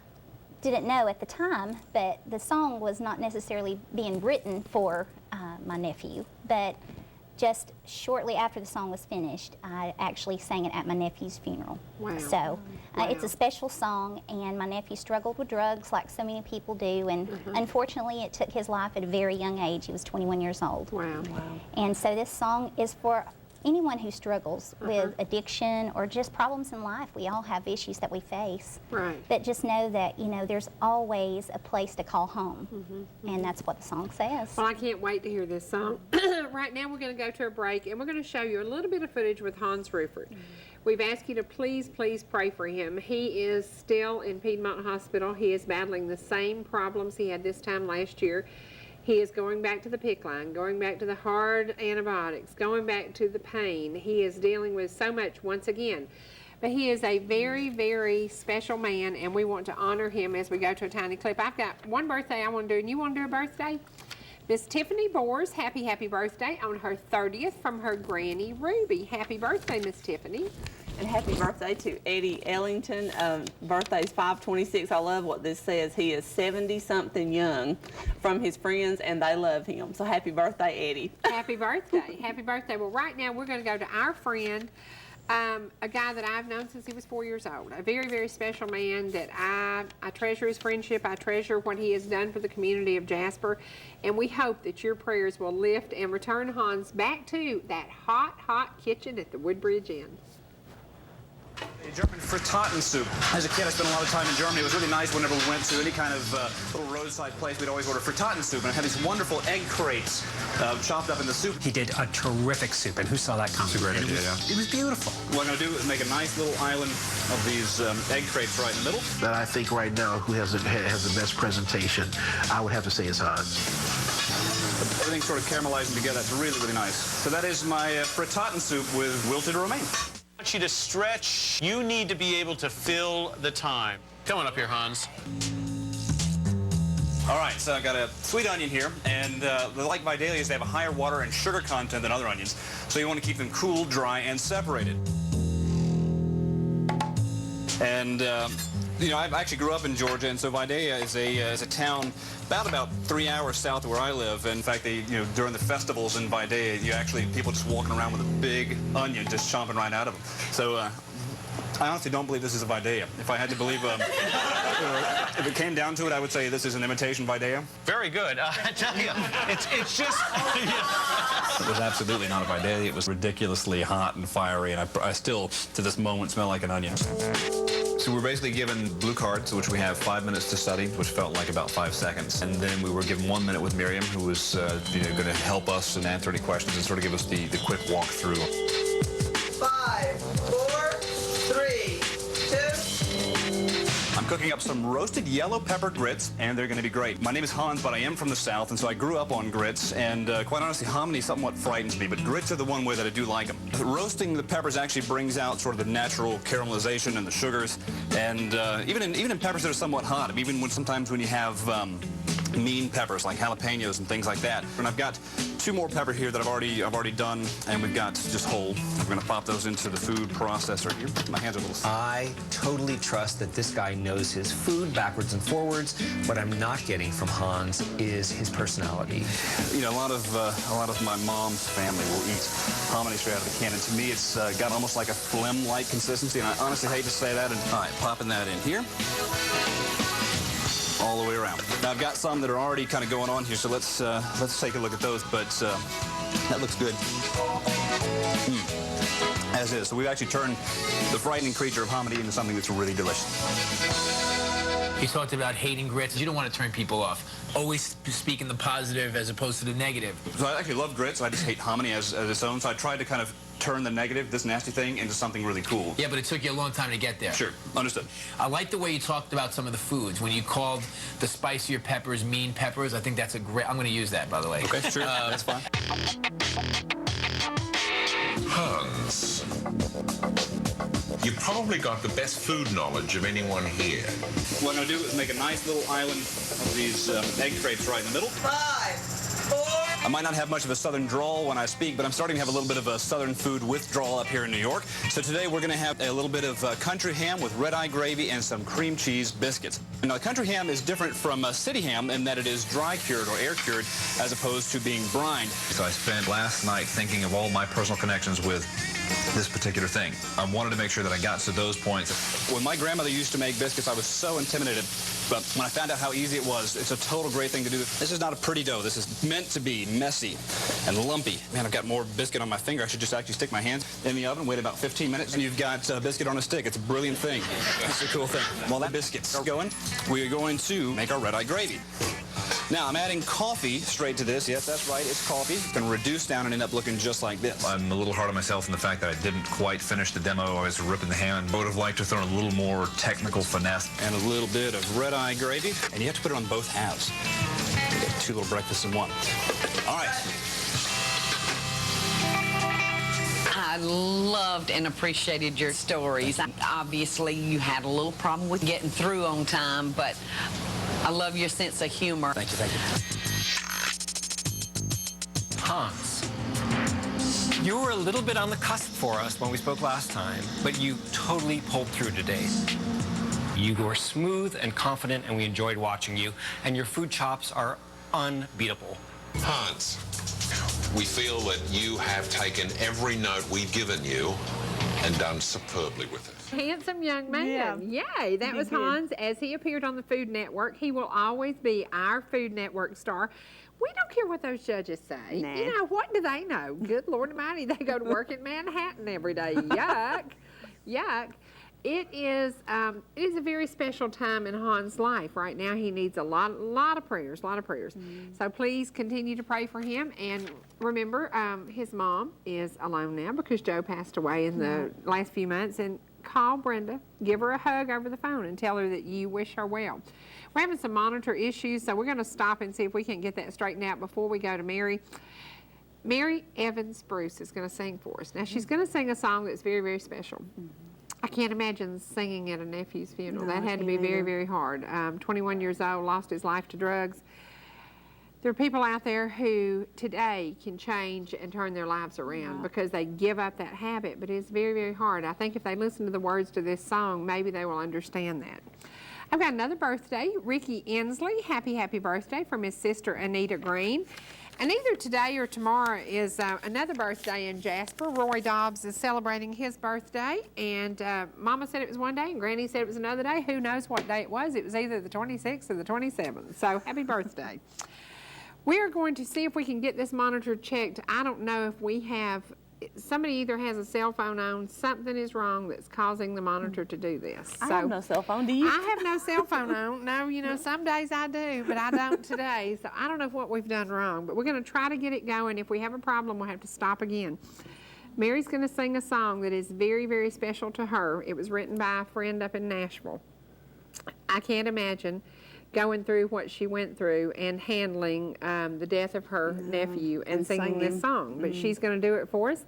didn't know at the time that the song was not necessarily being written for my nephew, but just shortly after the song was finished, I actually sang it at my nephew's funeral. Wow. So it's a special song, and my nephew struggled with drugs like so many people do, and unfortunately it took his life at a very young age. He was 21 years old. Wow. And so this song is for anyone who struggles with addiction or just problems in life. We all have issues that we face. Right. But just know that, you know, there's always a place to call home. And that's what the song says. Well, I can't wait to hear this song. Right now we're going to go to a break, and we're going to show you a little bit of footage with Hans Ruffert. We've asked you to please, please pray for him. He is still in Piedmont Hospital. He is battling the same problems he had this time last year. He is going back to the PICC line, going back to the hard antibiotics, going back to the pain. He is dealing with so much once again. But he is a very, very special man, and we want to honor him as we go to a tiny clip. I've got one birthday I want to do, and you want to do a birthday? Miss Tiffany Boers, happy, happy birthday on her 30th from her granny, Ruby. Happy birthday, Miss Tiffany. And happy birthday to Eddie Ellington. Birthday's 5/26. I love what this says. He is 70-something young from his friends, and they love him. So happy birthday, Eddie. Happy birthday. Happy birthday. Well, right now we're going to go to our friend, a guy that I've known since he was 4 years old. A very, very special man that I treasure his friendship. I treasure what he has done for the community of Jasper. And we hope that your prayers will lift and return Hans back to that hot, hot kitchen at the Woodbridge Inn. German frittaten soup. As a kid, I spent a lot of time in Germany. It was really nice whenever we went to any kind of little roadside place. We'd always order frittaten soup, and it had these wonderful egg crates chopped up in the soup. He did a terrific soup, and who saw that coming? It's a great idea, It was beautiful. What I'm going to do is make a nice little island of these egg crates right in the middle. That I think right now who has the best presentation, I would have to say is Hans. Everything's sort of caramelizing together. That's really, really nice. So that is my frittaten soup with wilted romaine. I want you to stretch. You need to be able to fill the time. Come on up here, Hans. All right, so I've got a sweet onion here, and like Vidalias, they have a higher water and sugar content than other onions, so you want to keep them cool, dry, and separated. And you know, I actually grew up in Georgia, and so Vidalia is a town about 3 hours south of where I live. In fact, during the festivals in Vidalia, people just walking around with a big onion just chomping right out of them. So I honestly don't believe this is a Vidalia. If I had to believe, if it came down to it, I would say this is an imitation Vidalia. Very good. I tell you, it's just... It was absolutely not a Vidalia. It was ridiculously hot and fiery, and I still, to this moment, smell like an onion. So we're basically given blue cards, which we have 5 minutes to study, which felt like about 5 seconds. And then we were given 1 minute with Miriam, who was going to help us and answer any questions and sort of give us the quick walkthrough. 5, 4, 3, 2. I'm cooking up some roasted yellow pepper grits, and they're going to be great. My name is Hans, but I am from the South, and so I grew up on grits. And quite honestly, hominy somewhat frightens me, but grits are the one way that I do like them. Roasting the peppers actually brings out sort of the natural caramelization and the sugars. And even in peppers that are somewhat hot, even sometimes when you have mean peppers like jalapenos and things like that. And I've got 2 more pepper here that I've already done, and we've got just whole. We're going to pop those into the food processor here. My hands are a little... I totally trust that this guy knows his food backwards and forwards. What I'm not getting from Hans is his personality. You know, a lot of my mom's family will eat hominy straight out of the can, and to me it's got almost like a phlegm-like consistency, and I honestly hate to say that. And all right, popping that in here. All the way around. Now I've got some that are already kind of going on here, so let's take a look at those. But that looks good. As is. So we've actually turned the frightening creature of hominy into something that's really delicious. You talked about hating grits. You don't want to turn people off. Always speak in the positive as opposed to the negative. So I actually love grits. I just hate hominy as its own. So I tried to kind of turn the negative, this nasty thing, into something really cool. Yeah, but it took you a long time to get there. Sure, understood. I like the way you talked about some of the foods. When you called the spicier peppers mean peppers, I think that's a great... I'm going to use that, by the way. Okay, sure. That's fine. Hans You've probably got the best food knowledge of anyone here. What I'm going to do is make a nice little island of these egg crepes right in the middle. 5, 4. I might not have much of a southern drawl when I speak, but I'm starting to have a little bit of a southern food withdrawal up here in New York. So today we're going to have a little bit of country ham with red-eye gravy and some cream cheese biscuits. Now, country ham is different from city ham in that it is dry-cured or air-cured as opposed to being brined. So I spent last night thinking of all my personal connections with this particular thing. I wanted to make sure that I got to those points. When my grandmother used to make biscuits, I was so intimidated. But when I found out how easy it was, it's a total great thing to do. This is not a pretty dough. This is meant to be messy and lumpy. Man, I've got more biscuit on my finger. I should just actually stick my hands in the oven, wait about 15 minutes, and you've got biscuit on a stick. It's a brilliant thing. It's a cool thing. While that biscuit's going, we are going to make our red-eye gravy. Now, I'm adding coffee straight to this. Yes, that's right, it's coffee. It's going to reduce down and end up looking just like this. I'm a little hard on myself in the fact that I didn't quite finish the demo. I was ripping the ham. I would have liked to throw in a little more technical finesse. And a little bit of red-eye gravy. And you have to put it on both halves. You get 2 little breakfasts in one. All right. I loved and appreciated your stories. Obviously, you had a little problem with getting through on time, but I love your sense of humor. Thank you, thank you. Hans, you were a little bit on the cusp for us when we spoke last time, but you totally pulled through today. You were smooth and confident, and we enjoyed watching you, and your food chops are unbeatable. Hans, we feel that you have taken every note we've given you and done superbly with it. Handsome young man. Yay. That was Hans as he appeared on the Food Network. He will always be our Food Network star. We don't care what those judges say. Nah. You know, what do they know? Good Lord Almighty, they go to work in Manhattan every day. Yuck. Yuck. It is a very special time in Hans' life. Right now, he needs a lot of prayers, So please continue to pray for him. And remember, his mom is alone now because Joe passed away in the last few months. And call Brenda, give her a hug over the phone, and tell her that you wish her well. We're having some monitor issues, so we're going to stop and see if we can get that straightened out before we go to Mary. Mary Evans Bruce is going to sing for us. Now, she's going to sing a song that's very, very special. I can't imagine singing at a nephew's funeral. No, that had to be very, very hard. 21 years old, lost his life to drugs. There are people out there who today can change and turn their lives around because they give up that habit, but it's very, very hard. I think if they listen to the words to this song, maybe they will understand that. I've got another birthday, Ricky Inslee. Happy, happy birthday from his sister, Anita Green. And either today or tomorrow is another birthday in Jasper. Roy Dobbs is celebrating his birthday, and Mama said it was one day, and Granny said it was another day. Who knows what day it was? It was either the 26th or the 27th, so happy birthday. We are going to see if we can get this monitor checked. I don't know if we have, somebody either has a cell phone on, something is wrong that's causing the monitor to do this. I have no cell phone, do you? I have no cell phone on. No, you know, some days I do, but I don't today. So I don't know what we've done wrong, but we're going to try to get it going. If we have a problem, we'll have to stop again. Mary's going to sing a song that is very, very special to her. It was written by a friend up in Nashville. I can't imagine going through what she went through and handling the death of her nephew and singing this song. But she's going to do it for us.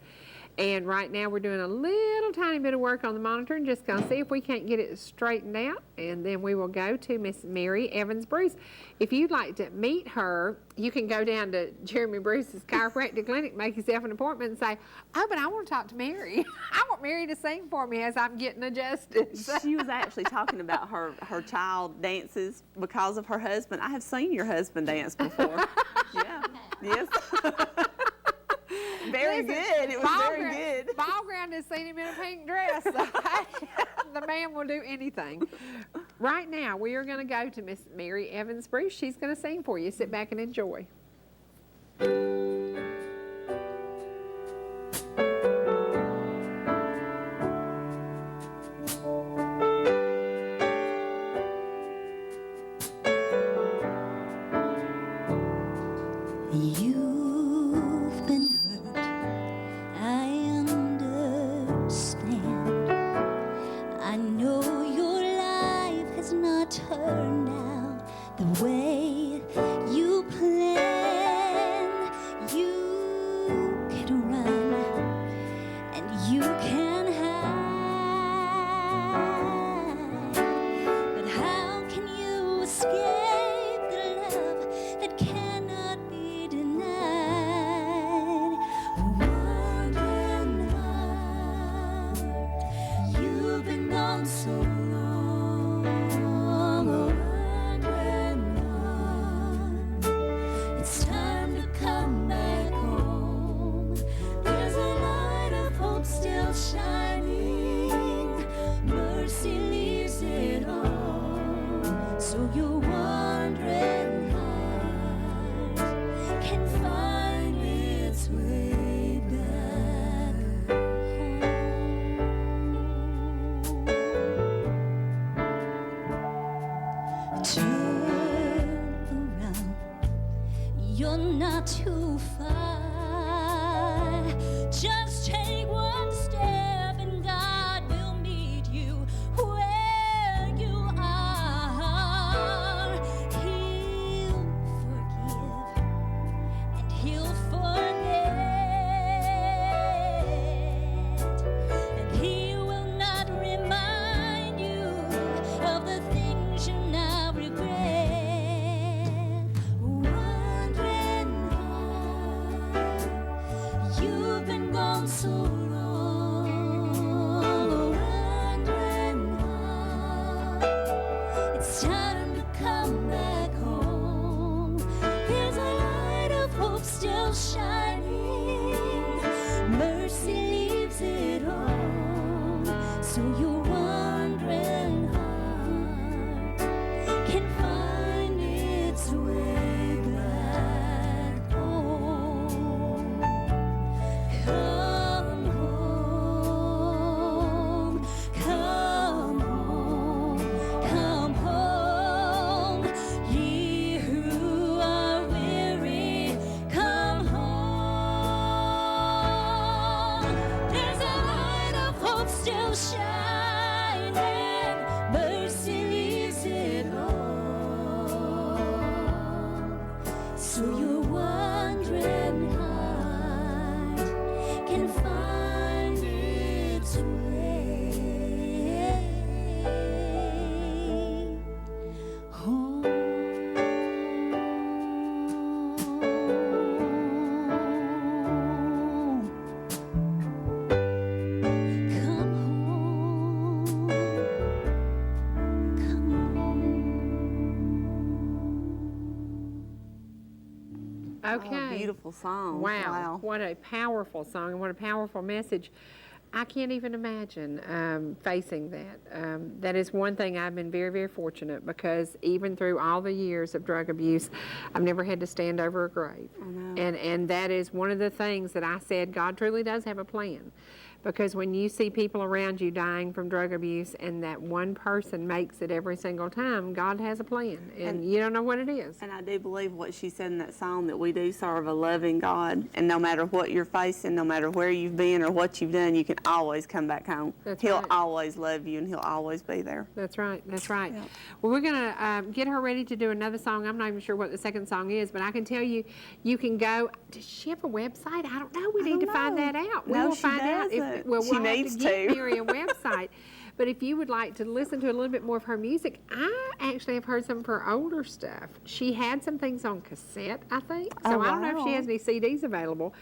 And right now we're doing a little tiny bit of work on the monitor and just going to see if we can't get it straightened out. And then we will go to Miss Mary Evans Bruce. If you'd like to meet her, you can go down to Jeremy Bruce's chiropractic clinic, make yourself an appointment and say, oh, but I want to talk to Mary. I want Mary to sing for me as I'm getting adjusted. She was actually talking about her child dances because of her husband. I have seen your husband dance before. Yeah. Yes. Very good. It was very good. Ballground has seen him in a pink dress. So the man will do anything. Right now, we are going to go to Miss Mary Evans Bruce. She's going to sing for you. Sit back and enjoy. You've been hurt, I understand. I know your life has not turned out the way you planned. You can run and you can hide. so long, wondering why it's time to come back home. There's a light of hope still shining. Mercy leaves it all. So you're wondering heart can find its way back home. Turn around, you're not too far. Just take one step and God will meet you where you are. He'll forgive and he'll forget, and he will not remind you of the things you now regret. Wondering why you've been gone so long, wondering why it's time to come back home. Here's a light of hope still shining. Mercy leaves it all. So you're wondering heart can find its way back home. Come home, come home, come home. Ye who are weary, come home. There's a light of hope still shining. Mercy leaves it all. So you're wondering heart can find its way home. Come home, come Okay. Oh, beautiful song. Wow. What a powerful song and what a powerful message. I can't even imagine facing that. That is one thing I've been very, very fortunate, because even through all the years of drug abuse, I've never had to stand over a grave. And that is one of the things that I said, God truly does have a plan. Because when you see people around you dying from drug abuse and that one person makes it every single time, God has a plan, and you don't know what it is. And I do believe what she said in that song, that we do serve a loving God, and no matter what you're facing, no matter where you've been or what you've done, you can always come back home. He'll always love you, and he'll always be there. That's right. That's right. Yep. Well, we're going to get her ready to do another song. I'm not even sure what the second song is, but I can tell you, you can go. Does she have a website? I don't know. We need to find that out. We will find out. We'll have to get Mary a website. But if you would like to listen to a little bit more of her music, I actually have heard some of her older stuff. She had some things on cassette, I think. So I don't know if she has any CDs available.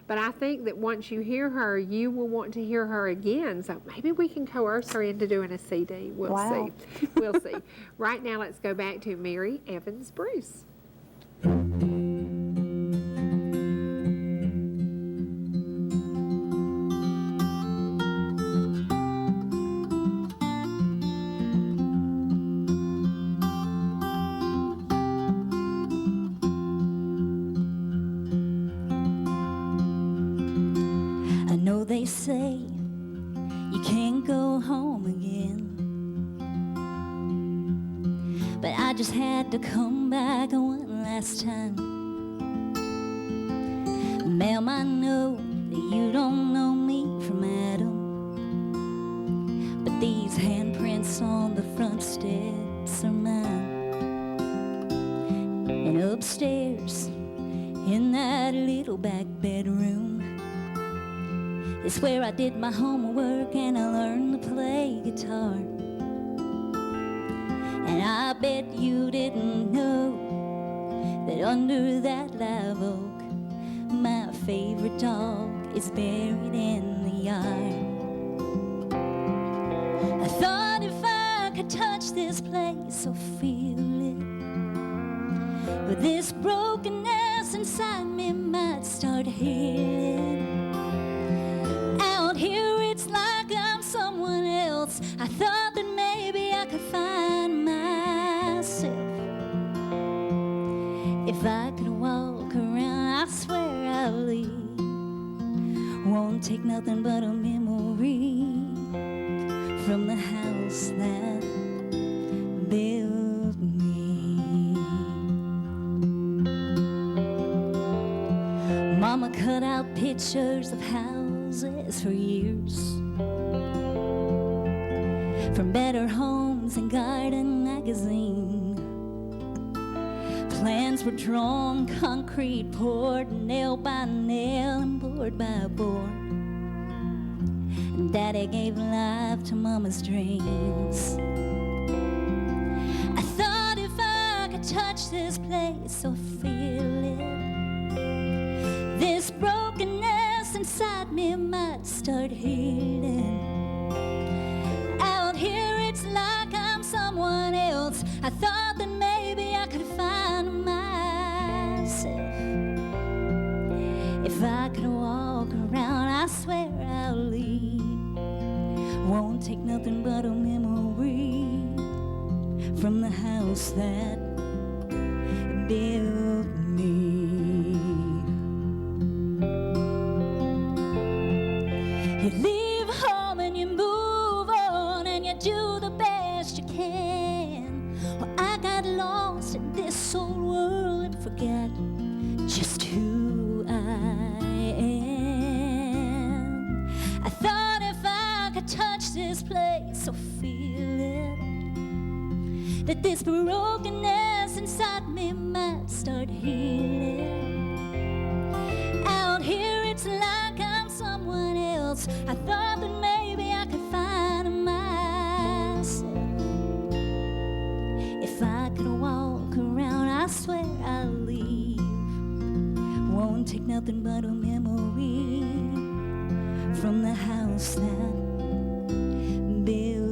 But I think that once you hear her, you will want to hear her again. So maybe we can coerce her into doing a CD. We'll see. We'll see. Right now, let's go back to Mary Evans Bruce. They say you can't go home again, but I just had to come back one last time. Ma'am, I know that you don't know me from Adam, but these handprints on the front steps are mine. And upstairs in that little back bedroom is where I did my homework and I learned to play guitar. And I bet you didn't know that under that live oak, my favorite dog is buried in the yard. I thought could touch this place or feel it, but this brokenness inside me might start healing. Out here it's like I'm someone else. I thought that maybe I could find myself if I could walk around. I swear I'll leave. Won't take nothing but a memory from the house that built me. Mama cut out pictures of houses for years, from Better Homes and Garden magazine. Plans were drawn, concrete poured, nail by nail and board by board. And Daddy gave life to Mama's dreams. I thought if I could touch this place or feel it, this brokenness inside me might start healing. Out here it's like I'm someone else. I thought that maybe I could find myself if I could walk around. I swear I'll leave. Won't take nothing but a memory from the house that built me. You leave home and you move on and you do the best you can. Well, I got lost in this old world and forgot just who I am. I thought if I could touch this place or feel it, that this brokenness inside me might start healing. Out here it's like I'm someone else. I thought that maybe I could find myself if I could walk around. I swear I'll leave. Won't take nothing but a memory from the house that built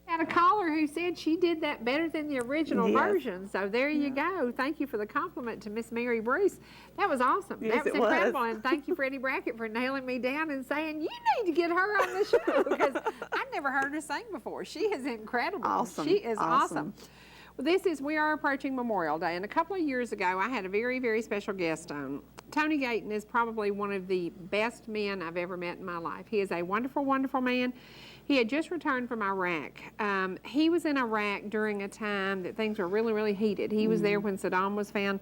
Had a caller who said she did that better than the original version. So there you go. Thank you for the compliment to Miss Mary Bruce. That was awesome. Yes, that was incredible. And thank you, Freddie Brackett, for nailing me down and saying, you need to get her on the show, because I'd never heard her sing before. She is incredible. Awesome. She is awesome. Well, we are approaching Memorial Day, and a couple of years ago, I had a very, very special guest on. Tony Gayton is probably one of the best men I've ever met in my life. He is a wonderful, wonderful man. He had just returned from Iraq. He was in Iraq during a time that things were really, really heated. He was there when Saddam was found.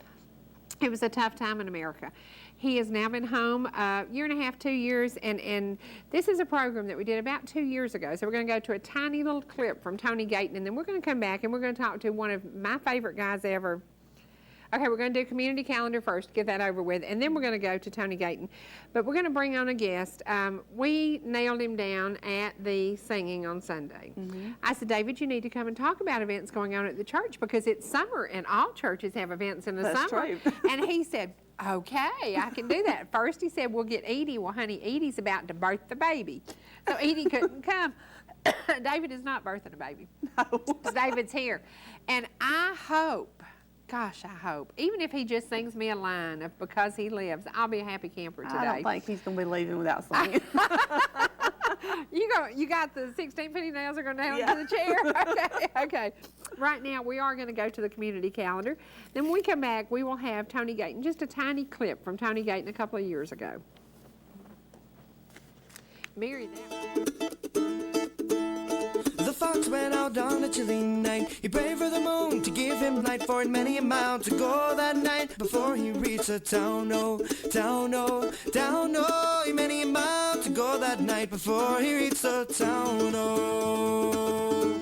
It was a tough time in America. He has now been home a year and a half, 2 years, and this is a program that we did about 2 years ago. So we're going to go to a tiny little clip from Tony Gayton, and then we're going to come back and we're going to talk to one of my favorite guys ever. Okay, we're going to do community calendar first, get that over with, and then we're going to go to Tony Gayton. But we're going to bring on a guest. We nailed him down at the singing on Sunday. I said, David, you need to come and talk about events going on at the church, because it's summer and all churches have events in the summer. True. And he said, okay, I can do that. First he said, we'll get Edie. Well, honey, Edie's about to birth the baby. So Edie couldn't come. David is not birthing a baby. No. David's here. And I hope, gosh, I hope, even if he just sings me a line of Because He Lives, I'll be a happy camper today. I don't think he's going to be leaving without singing. You got the 16 penny nails are going to nail him to the chair? Okay. Right now, we are going to go to the community calendar. Then when we come back, we will have Tony Gayton, just a tiny clip from Tony Gayton a couple of years ago. Mary, The fox went out on a chilly night. He prayed for the moon to give him light, for in many a mile to go that night before he reached a town, oh, town, oh, town, oh. Many a mile to go that night before he reached a town, oh.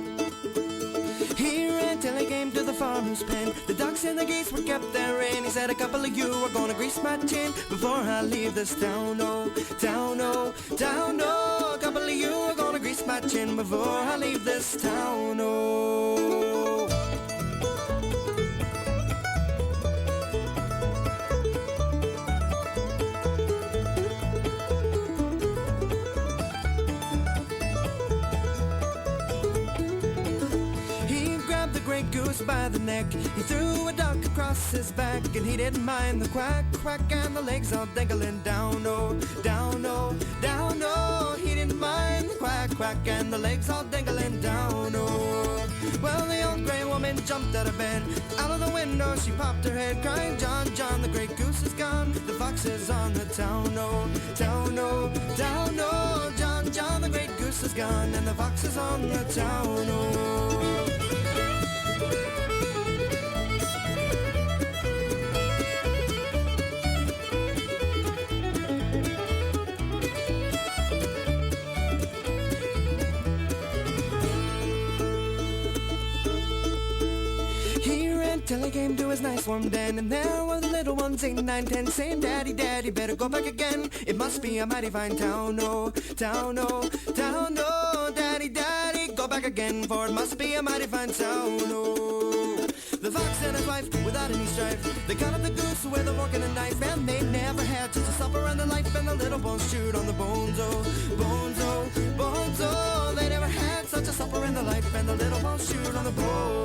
He ran till he came to the farm farmer's pen. The ducks and the geese were kept therein. He said, a couple of you are gonna grease my tin before I leave this town, oh, town, oh, town, oh. A couple of you are gonna grease my chin before I leave this town, oh. Great goose by the neck, he threw a duck across his back, and he didn't mind the quack, quack, and the legs all dangling down, oh, down, oh, down, oh. He didn't mind the quack, quack, and the legs all dangling down, oh. Well, the old gray woman jumped out of bed, out of the window she popped her head, crying, John, John, the great goose is gone, the fox is on the town, oh, town, oh, down, oh. John, John, the great goose is gone, and the fox is on the town, oh. Till he came to his nice warm den, and there were the little ones, 8, 9, 10, saying, Daddy, Daddy, better go back again. It must be a mighty fine town, oh, town, oh, town, oh. Daddy, Daddy, go back again, for it must be a mighty fine town, oh. The fox and his wife, without any strife, they cut up the goose with a fork and a knife, and they never had such a supper in their life, and the little bones chewed on the bones, oh, bones, oh, bones, oh. They never had such a supper in their life, and the little bones chewed on the bones.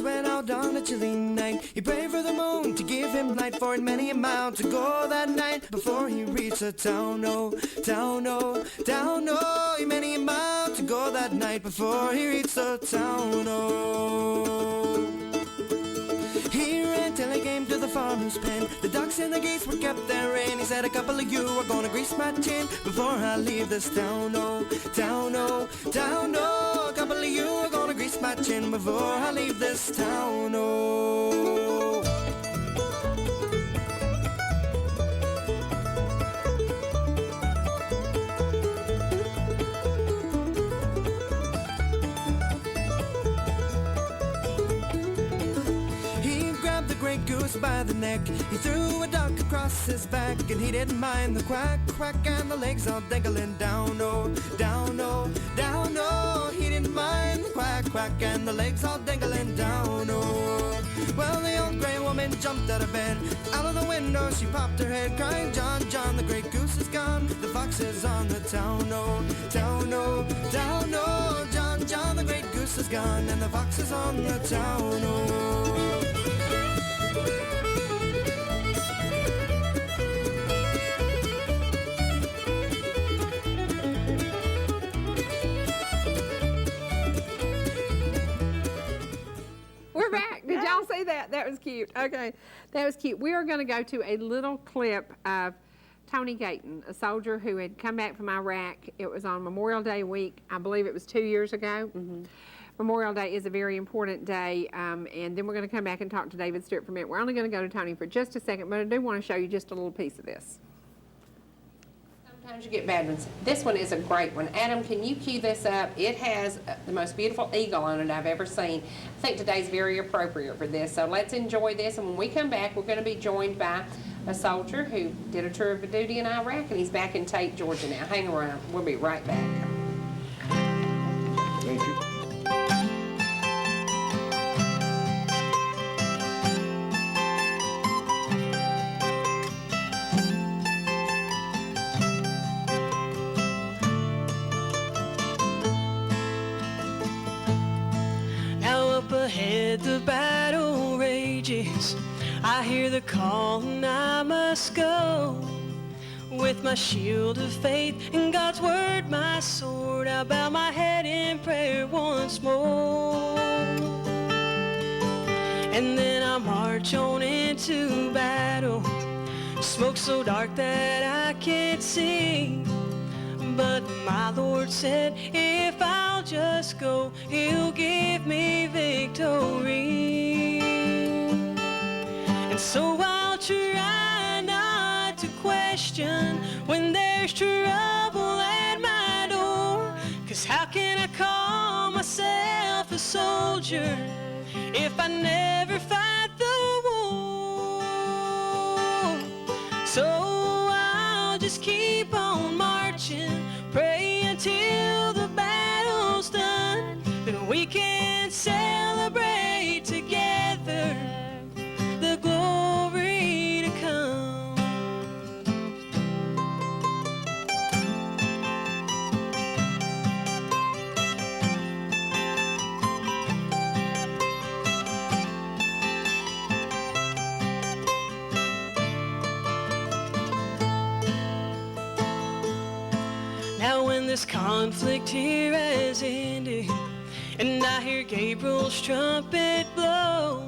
Went out on a chilly night. He prayed for the moon to give him light, for in many a mile to go that night before he reached a town, oh, town, oh, town, oh. He many a mile to go that night before he reached a town, oh. He ran till he came to the farmer's pen. The ducks and the geese were kept therein. He said, a couple of you are gonna grease my tin before I leave this town, oh, town, oh, town, oh. A couple of you are gonna grease my chin before I leave this town, oh. Great goose by the neck, he threw a duck across his back, and he didn't mind the quack, quack, and the legs all dangling down, oh, down, oh, down, oh. He didn't mind the quack, quack, and the legs all dangling down, oh. Well, the old gray woman jumped out of bed, out of the window she popped her head, crying, John, John, the great goose is gone, the fox is on the town, oh, town, oh, down, oh. John, John, the great goose is gone, and the fox is on the town, oh. We're back. Did y'all see that? That was cute. Okay, that was cute. We are going to go to a little clip of Tony Gayton, a soldier who had come back from Iraq. It was on Memorial Day week. I believe it was 2 years ago. Mm-hmm. Memorial Day is a very important day, and then we're going to come back and talk to David Stuart for a minute. We're only going to go to Tony for just a second, but I do want to show you just a little piece of this. Sometimes you get bad ones. This one is a great one. Adam, can you cue this up? It has the most beautiful eagle on it I've ever seen. I think today's very appropriate for this, so let's enjoy this. And when we come back, we're going to be joined by a soldier who did a tour of duty in Iraq, and he's back in Tate, Georgia now. Hang around. We'll be right back. Thank you. Ahead the battle rages, I hear the call and I must go. With my shield of faith and God's word, my sword, I bow my head in prayer once more. And then I march on into battle, smoke so dark that I can't see. But my Lord said, if I'll just go, He'll give me victory. And so I'll try not to question when there's trouble at my door. 'Cause how can I call myself a soldier if I never fight the war? So I'll just keep on marching, pray until the battle's done. Then we can celebrate together the glory to come. Now when this conflict here has ended, and I hear Gabriel's trumpet blow,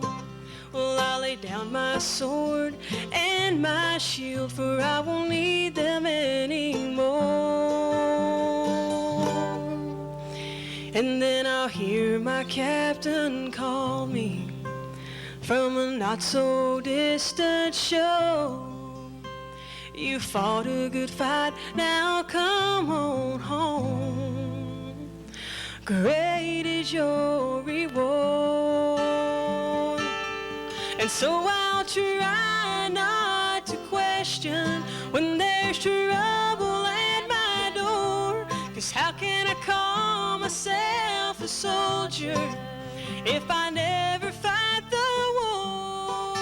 well, I'll lay down my sword and my shield, for I won't need them anymore. And then I'll hear my captain call me from a not so distant shore. You fought a good fight, now come on home. Great is your reward. And so I'll try not to question when there's trouble at my door. 'Cause how can I call myself a soldier if I never fight the war?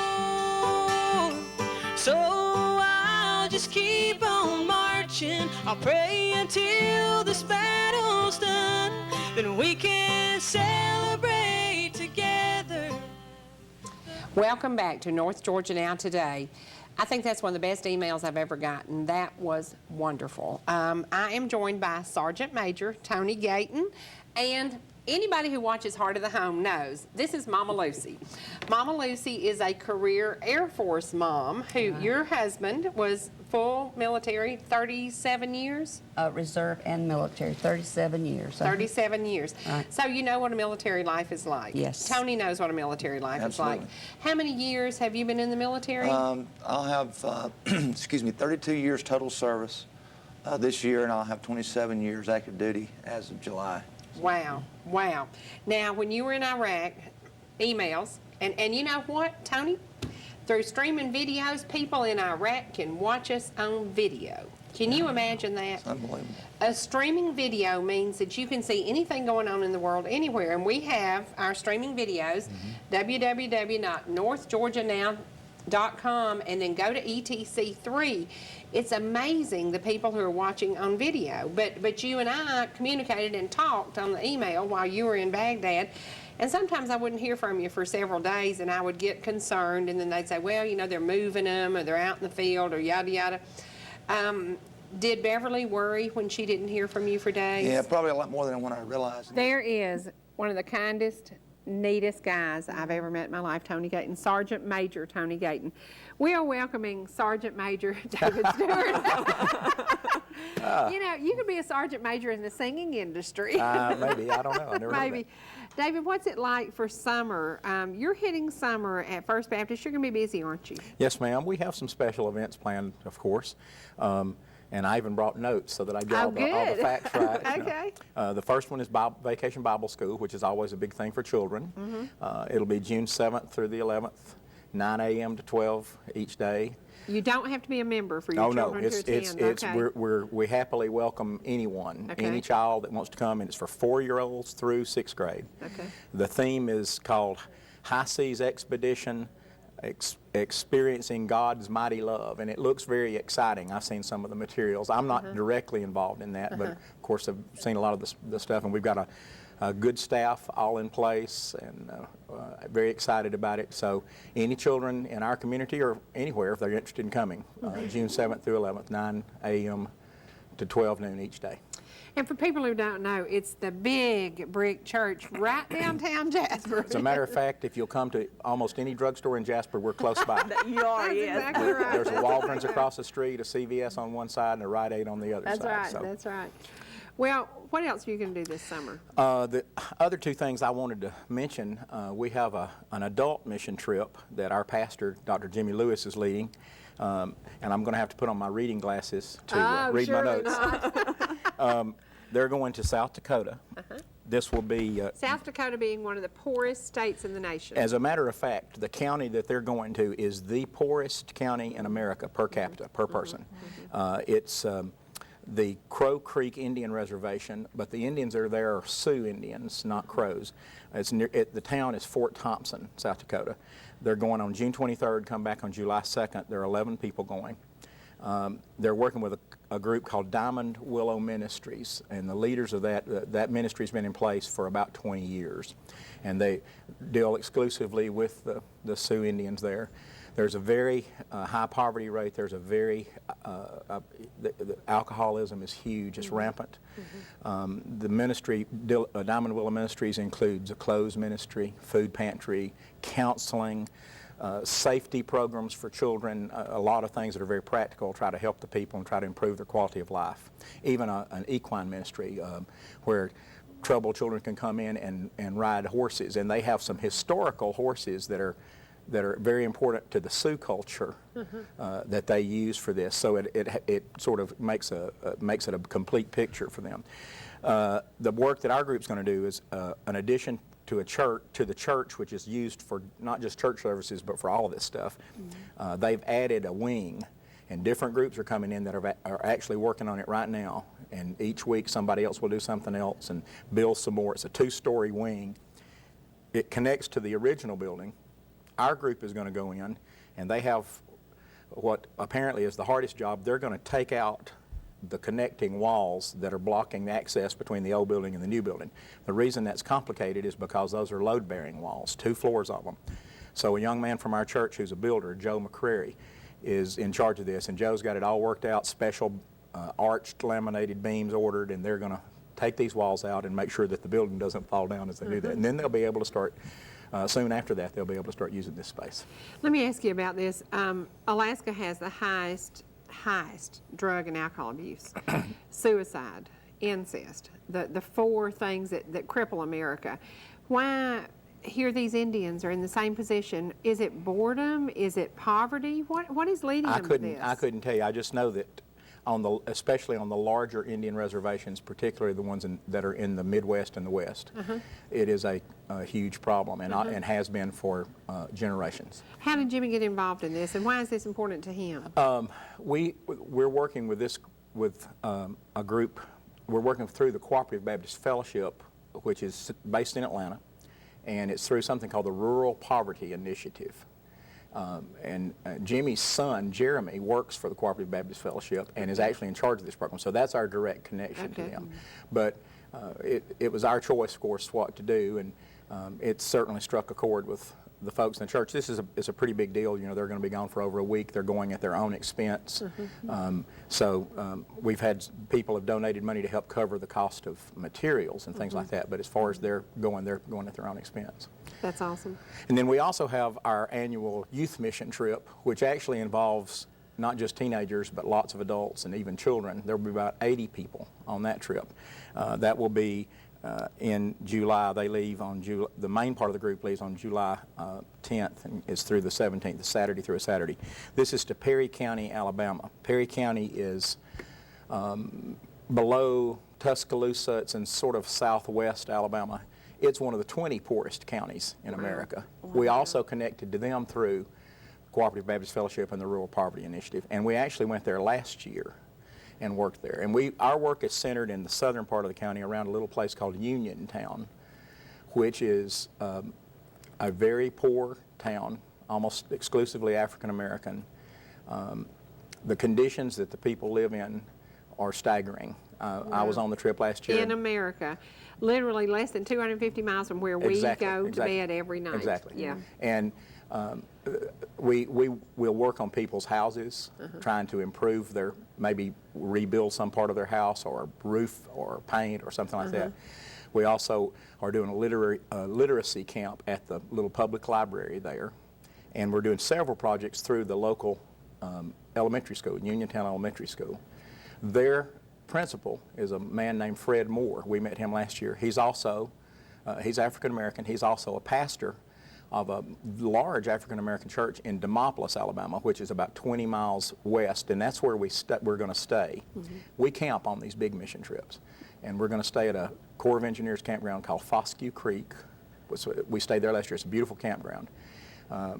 So I'll just keep on marching, I'll pray until this battle's done. Then we can celebrate together. Welcome back to North Georgia Now Today. I think that's one of the best emails I've ever gotten. That was wonderful. I am joined by Sergeant Major Tony Gayton, and anybody who watches Heart of the Home knows this is Mama Lucy. Mama Lucy is a career Air Force mom who your husband was full military, 37 years? Reserve and military, 37 years. 37 years. Right. So you know what a military life is like. Yes. Tony knows what a military life Absolutely. is like. How many years have you been in the military? I'll have, 32 years total service this year, and I'll have 27 years active duty as of July. Wow, wow. Now, when you were in Iraq, emails, and you know what, Tony? Through streaming videos, people in Iraq can watch us on video. Can you imagine that? It's unbelievable. A streaming video means that you can see anything going on in the world anywhere, and we have our streaming videos, www.northgeorgianow.com, and then go to ETC3. It's amazing the people who are watching on video. But you and I communicated and talked on the email while you were in Baghdad, and sometimes I wouldn't hear from you for several days, and I would get concerned, and then they'd say, well, you know, they're moving them, or they're out in the field, or yada, yada. Did Beverly worry when she didn't hear from you for days? Yeah, probably a lot more than what I realized. There is one of the kindest, neatest guys I've ever met in my life, Tony Gayton, Sergeant Major Tony Gayton. We are welcoming Sergeant Major David Stuart. You know, you could be a Sergeant Major in the singing industry. Maybe, I don't know. I never heard Maybe. David, what's it like for summer? You're hitting summer at First Baptist. You're going to be busy, aren't you? Yes, ma'am. We have some special events planned, of course. And I even brought notes so that I get all the facts right. Okay. The first one is Vacation Bible School, which is always a big thing for children. It'll be June 7th through the 11th, 9 a.m. to 12 each day. You don't have to be a member for your children to attend. We happily welcome anyone, any child that wants to come, and it's for 4-year-olds through 6th grade. Okay. The theme is called High Seas Expedition, Experiencing God's Mighty Love, and it looks very exciting. I've seen some of the materials. I'm not directly involved in that, but of course I've seen a lot of the stuff, and we've got a good staff all in place, and very excited about it. So any children in our community or anywhere, if they're interested in coming, June 7th through 11th, 9 a.m. to 12 noon each day. And for people who don't know, it's the big brick church right downtown Jasper. As a matter of fact, if you'll come to almost any drugstore in Jasper, we're close by. You are, That's yes. exactly right. There's a That's Walgreens exactly across the street, a CVS on one side, and a Rite Aid on the other That's side. right. So, That's right. Well, what else are you going to do this summer? the other two things I wanted to mention, we have an adult mission trip that our pastor, Dr. Jimmy Lewis, is leading. And I'm going to have to put on my reading glasses to read my notes. They're going to South Dakota. This will be... South Dakota being one of the poorest states in the nation. As a matter of fact, the county that they're going to is the poorest county in America per capita, per person. It's the Crow Creek Indian Reservation, but the Indians that are there are Sioux Indians, not Crows. The town is Fort Thompson, South Dakota. They're going on June 23rd, come back on July 2nd. There are 11 people going. They're working with a group called Diamond Willow Ministries, and the leaders of that ministry's been in place for about 20 years. And they deal exclusively with the Sioux Indians there. There's a very high poverty rate. There's a very, the alcoholism is huge. It's rampant. The ministry, Diamond Willow Ministries, includes a clothes ministry, food pantry, counseling, safety programs for children, a lot of things that are very practical, try to help the people and try to improve their quality of life. Even an equine ministry where troubled children can come in and ride horses. And they have some historical horses that are very important to the Sioux culture that they use for this. So it sort of makes it a complete picture for them. The work that our group's going to do is an addition to the church, which is used for not just church services but for all of this stuff. They've added a wing, and different groups are coming in that are actually working on it right now. And each week somebody else will do something else and build some more. It's a 2-story wing. It connects to the original building. Our group is going to go in, and they have what apparently is the hardest job. They're going to take out the connecting walls that are blocking the access between the old building and the new building. The reason that's complicated is because those are load-bearing walls, 2 floors of them. So a young man from our church who's a builder, Joe McCrary, is in charge of this, and Joe's got it all worked out, special arched laminated beams ordered, and they're going to take these walls out and make sure that the building doesn't fall down as they do that. And then they'll be able to start soon after that, they'll be able to start using this space. Let me ask you about this. Alaska has the highest drug and alcohol abuse, suicide, incest, the 4 things that cripple America. Why here these Indians are in the same position? Is it boredom? Is it poverty? What is leading them to this? I couldn't tell you. I just know that especially on the larger Indian reservations, particularly the ones that are in the Midwest and the West, it is a huge problem and has been for generations. How did Jimmy get involved in this, and why is this important to him? We're working with a group. We're working through the Cooperative Baptist Fellowship, which is based in Atlanta, and it's through something called the Rural Poverty Initiative. Jimmy's son, Jeremy, works for the Cooperative Baptist Fellowship and is actually in charge of this program. So that's our direct connection to them. But it was our choice, of course, what to do, and it certainly struck a chord with the folks in the church. This is a pretty big deal. You know, they're going to be gone for over a week. They're going at their own expense. We've had people have donated money to help cover the cost of materials and things like that. But as far as they're going at their own expense. That's awesome. And then we also have our annual youth mission trip, which actually involves not just teenagers, but lots of adults and even children. There will be about 80 people on that trip. That will be in July. They leave on the main part of the group leaves on July 10th and is through the 17th, a Saturday through a Saturday. This is to Perry County, Alabama. Perry County is below Tuscaloosa. It's in sort of southwest Alabama. It's one of the 20 poorest counties in America. We also connected to them through Cooperative Baptist Fellowship and the Rural Poverty Initiative. And we actually went there last year and worked there. And our work is centered in the southern part of the county around a little place called Uniontown, which is a very poor town, almost exclusively African American. The conditions that the people live in are staggering. I was on the trip last year. In America, literally less than 250 miles from where we go to bed every night. Exactly. Yeah. And we will work on people's houses, trying to improve their, maybe rebuild some part of their house or roof or paint or something like that. We also are doing a literacy camp at the little public library there. And we're doing several projects through the local elementary school, Uniontown Elementary School. Their principal is a man named Fred Moore. We met him last year. He's also, he's African American. He's also a pastor of a large African American church in Demopolis, Alabama, which is about 20 miles west, and that's where we're going to stay. We camp on these big mission trips, and we're going to stay at a Corps of Engineers campground called Fosque Creek. We stayed there last year. It's a beautiful campground.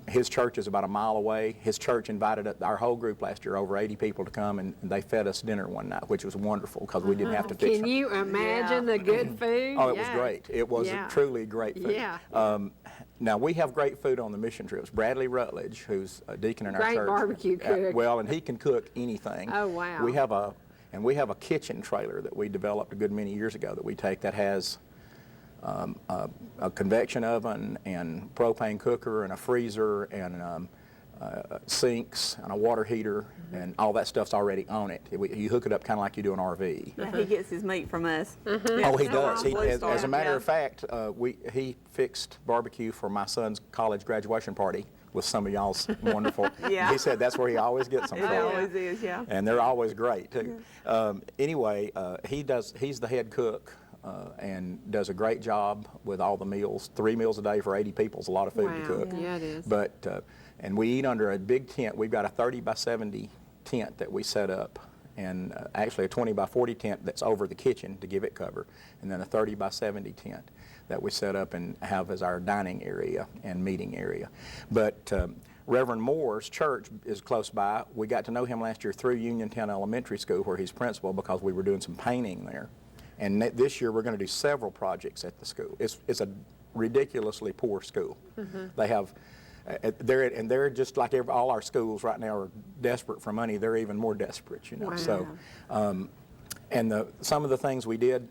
His church is about a mile away. His church invited our whole group last year, over 80 people, to come, and they fed us dinner one night, which was wonderful because we didn't have to fix it. Can you imagine the good food? Oh, it was great. It was truly great food. Now, we have great food on the mission trips. Bradley Rutledge, who's a deacon in our church. Great barbecue cook. Well, and he can cook anything. Oh, wow. We have a kitchen trailer that we developed a good many years ago that we take that has a convection oven and propane cooker and a freezer and sinks and a water heater, and all that stuff's already on it. You hook it up kind of like you do an RV. Yeah, he gets his meat from us. Oh, he does. As a matter of fact, he fixed barbecue for my son's college graduation party with some of y'all's wonderful. He said that's where he always gets them from. It always is, yeah. And they're always great too. Anyway, he's the head cook. And does a great job with all the meals. 3 meals a day for 80 people is a lot of food to cook. Yeah, it is. But, and we eat under a big tent. We've got a 30 by 70 tent that we set up, and actually a 20 by 40 tent that's over the kitchen to give it cover, and then a 30 by 70 tent that we set up and have as our dining area and meeting area. But Reverend Moore's church is close by. We got to know him last year through Uniontown Elementary School, where he's principal, because we were doing some painting there. And this year we're going to do several projects at the school. It's a ridiculously poor school. They have, they're just like all our schools right now are desperate for money. They're even more desperate, you know. Wow. So, and some of the things we did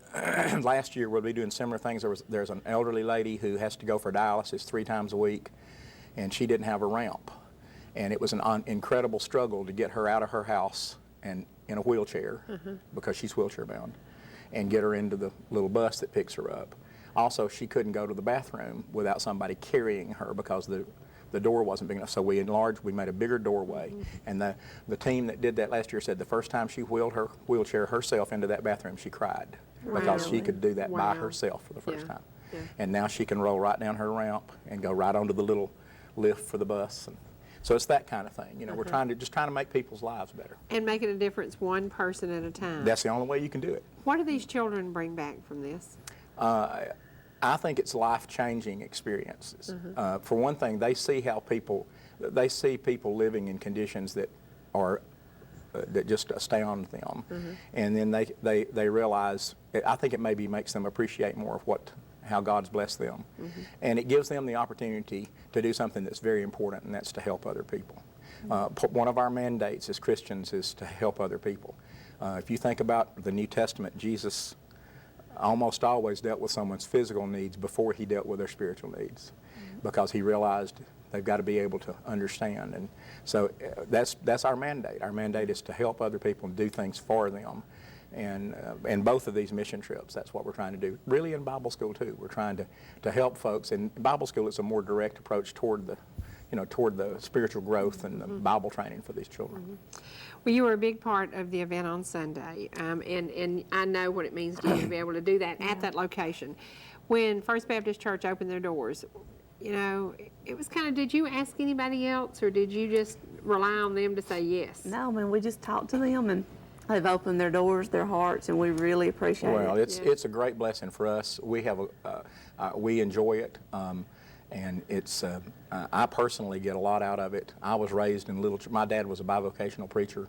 last year, we'll be doing similar things. There's an elderly lady who has to go for dialysis 3 times a week, and she didn't have a ramp, and it was an incredible struggle to get her out of her house and in a wheelchair because she's wheelchair bound, and get her into the little bus that picks her up. Also, she couldn't go to the bathroom without somebody carrying her because the door wasn't big enough. So we made a bigger doorway. And the team that did that last year said the first time she wheeled her wheelchair herself into that bathroom, she cried because she could do that by herself for the first time. And now she can roll right down her ramp and go right onto the little lift for the bus. And so it's that kind of thing. You know, we're trying to make people's lives better. And making a difference one person at a time. That's the only way you can do it. What do these children bring back from this? I think it's life-changing experiences. For one thing, they see people living in conditions that are that just astound them, and then they realize. I think it maybe makes them appreciate more of how God's blessed them, and it gives them the opportunity to do something that's very important, and that's to help other people. One of our mandates as Christians is to help other people. If you think about the New Testament, Jesus almost always dealt with someone's physical needs before he dealt with their spiritual needs, because he realized they've got to be able to understand. And so that's our mandate. Our mandate is to help other people and do things for them. And both of these mission trips, that's what we're trying to do. Really in Bible school too, we're trying to help folks. In Bible school, it's a more direct approach toward the spiritual growth and the Bible training for these children. Well, you were a big part of the event on Sunday, and I know what it means to you to be able to do that at that location. When First Baptist Church opened their doors, you know, it was kind of, did you ask anybody else, or did you just rely on them to say yes? No, I mean, we just talked to them, and they've opened their doors, their hearts, and we really appreciate it. Well, it's a great blessing for us. We enjoy it. And it's, I personally get a lot out of it. I was raised in my dad was a bivocational preacher,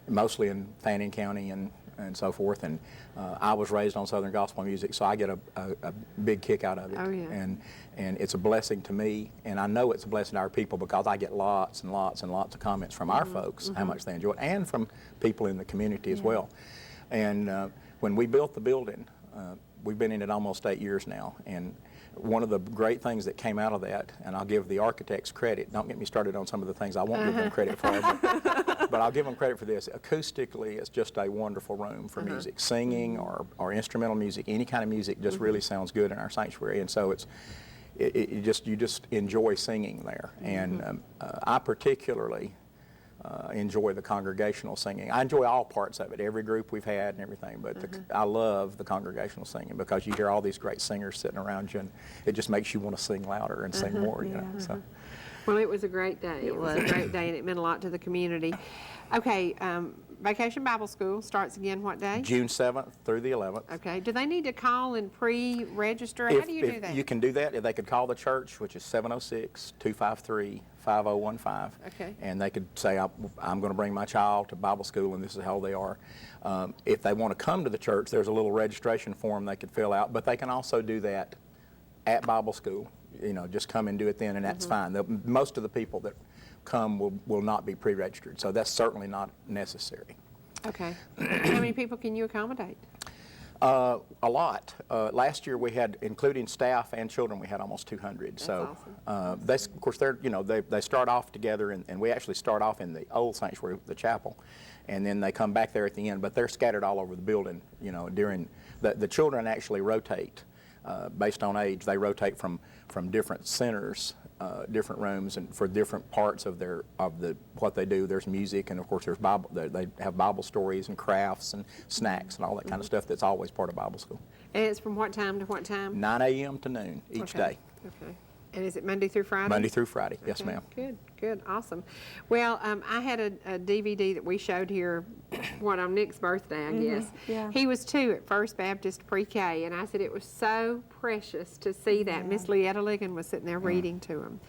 mostly in Fannin County and so forth. And I was raised on Southern gospel music, so I get a big kick out of it. Oh, yeah. And it's a blessing to me, and I know it's a blessing to our people because I get lots and lots and lots of comments from our folks, how much they enjoy it, and from people in the community as well. And when we built the building, we've been in it almost 8 years now, and one of the great things that came out of that, and I'll give the architects credit, don't get me started on some of the things I won't give them credit for, but I'll give them credit for this. Acoustically, it's just a wonderful room for music. Singing or instrumental music, any kind of music just really sounds good in our sanctuary, and so you just enjoy singing there. And I particularly enjoy the congregational singing. I enjoy all parts of it, every group we've had and everything, but I love the congregational singing because you hear all these great singers sitting around you, and it just makes you want to sing louder and sing more, you know. So. Well, it was a great day. It was a great day, and it meant a lot to the community. Okay, Vacation Bible School starts again what day? June 7th through the 11th. Okay. Do they need to call and pre-register? How do you do that? You can do that. If they could call the church, which is 706-253-5015. Okay. And they could say, I'm going to bring my child to Bible school, and this is how they are. If they want to come to the church, there's a little registration form they could fill out, but they can also do that at Bible school. You know, just come and do it then, and that's fine. Most of the people that come will not be pre-registered, so that's certainly not necessary. Okay. How many people can you accommodate? A lot. Last year we had, including staff and children, we had almost 200. That's so awesome. of course, they start off together, and we actually start off in the old sanctuary, the chapel, and then they come back there at the end. But they're scattered all over the building. You know, during the children actually rotate based on age. They rotate from different centers, different rooms, and for different parts of what they do. There's music, and of course there's Bible. They have Bible stories and crafts and snacks and all that kind of stuff that's always part of Bible school. And it's from what time to what time? 9 a.m. to noon each day. Okay. And is it Monday through Friday? Monday through Friday, yes, Okay, ma'am. Good, awesome. Well, I had a DVD that we showed here, on Nick's birthday, I guess. Yeah. He was 2 at First Baptist Pre-K, and I said it was so precious to see that. Miss Leetta Ligon was sitting there reading to him.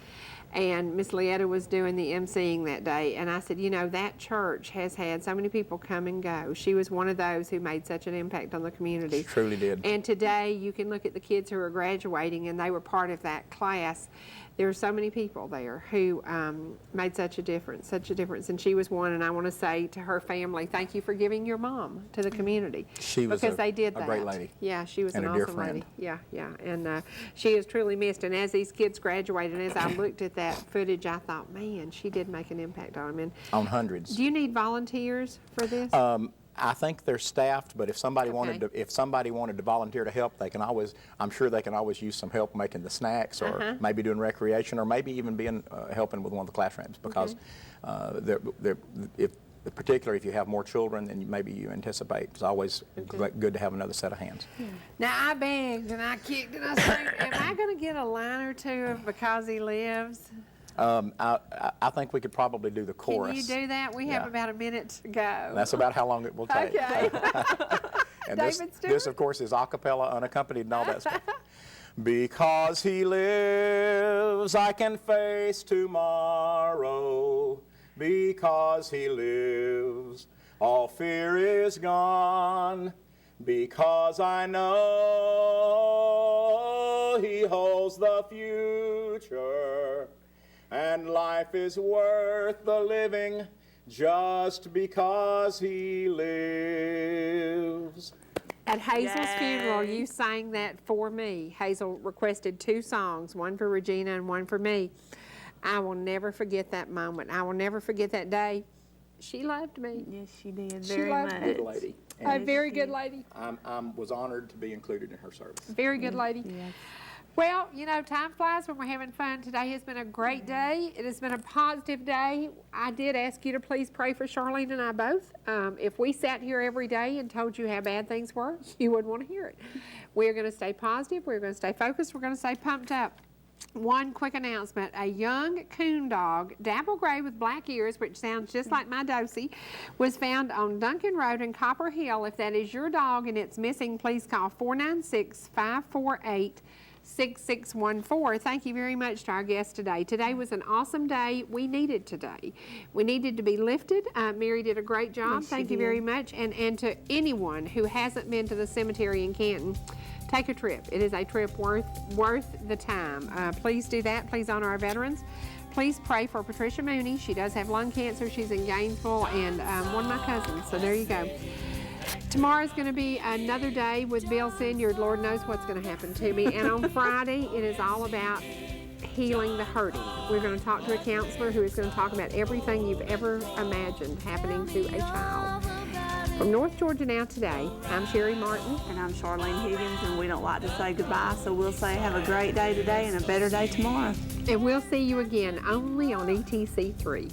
And Miss Leetta was doing the emceeing that day, and I said, you know, that church has had so many people come and go. She was one of those who made such an impact on the community. She truly did. And today, you can look at the kids who are graduating, and they were part of that class. There are so many people there who made such a difference, and she was one. And I want to say to her family, thank you for giving your mom to the community. She was because they did a that. great lady. Yeah, she was and an a dear awesome friend. lady. Yeah, and she is truly missed. And as these kids graduated, and as I looked at that footage, I thought, man, she did make an impact on them. And on hundreds. do you need volunteers for this? I think they're staffed, but if somebody wanted to volunteer to help, I'm sure they can always use some help making the snacks, or maybe doing recreation, or maybe even helping with one of the classrooms, because particularly if you have more children than maybe you anticipate, it's always good to have another set of hands. Now, I begged and I kicked and I said, am I going to get a line or two of Because He Lives? I think we could probably do the chorus. Can you do that? We have about a minute to go. That's about how long it will take. Okay. And David Stuart? this, of course, is a cappella, unaccompanied, and all that stuff. Because He lives, I can face tomorrow. Because He lives, all fear is gone. Because I know He holds the future. And life is worth the living just because He lives. At Hazel's funeral, you sang that for me. Hazel requested 2 songs, one for Regina and one for me. I will never forget that moment. I will never forget that day. She loved me. Yes, she did. She Very loved much. me. Good lady. A very good lady. I was honored to be included in her service. Very good lady. Yes. Well, you know, time flies when we're having fun. Today has been a great day. It has been a positive day. I did ask you to please pray for Charlene and I both. If we sat here every day and told you how bad things were, you wouldn't want to hear it. We're going to stay positive. We're going to stay focused. We're going to stay pumped up. One quick announcement. A young coon dog, dapple gray with black ears, which sounds just like my Dosey, was found on Duncan Road in Copper Hill. If that is your dog and it's missing, please call 496-548-6614. Thank you very much to our guest today. Today was an awesome day. We needed today. We needed to be lifted. Mary did a great job. Yes, Thank you very much. And to anyone who hasn't been to the cemetery in Canton, take a trip. It is a trip worth the time. Please do that. Please honor our veterans. Please pray for Patricia Mooney. She does have lung cancer. She's in Gainesville, and one of my cousins. So there you go. Tomorrow's going to be another day with Bill Senior. Lord knows what's going to happen to me. And on Friday, it is all about healing the hurting. We're going to talk to a counselor who is going to talk about everything you've ever imagined happening to a child. From North Georgia Now Today, I'm Cherie Martin. And I'm Charlene Higgins, and we don't like to say goodbye, so we'll say have a great day today and a better day tomorrow. And we'll see you again only on ETC3.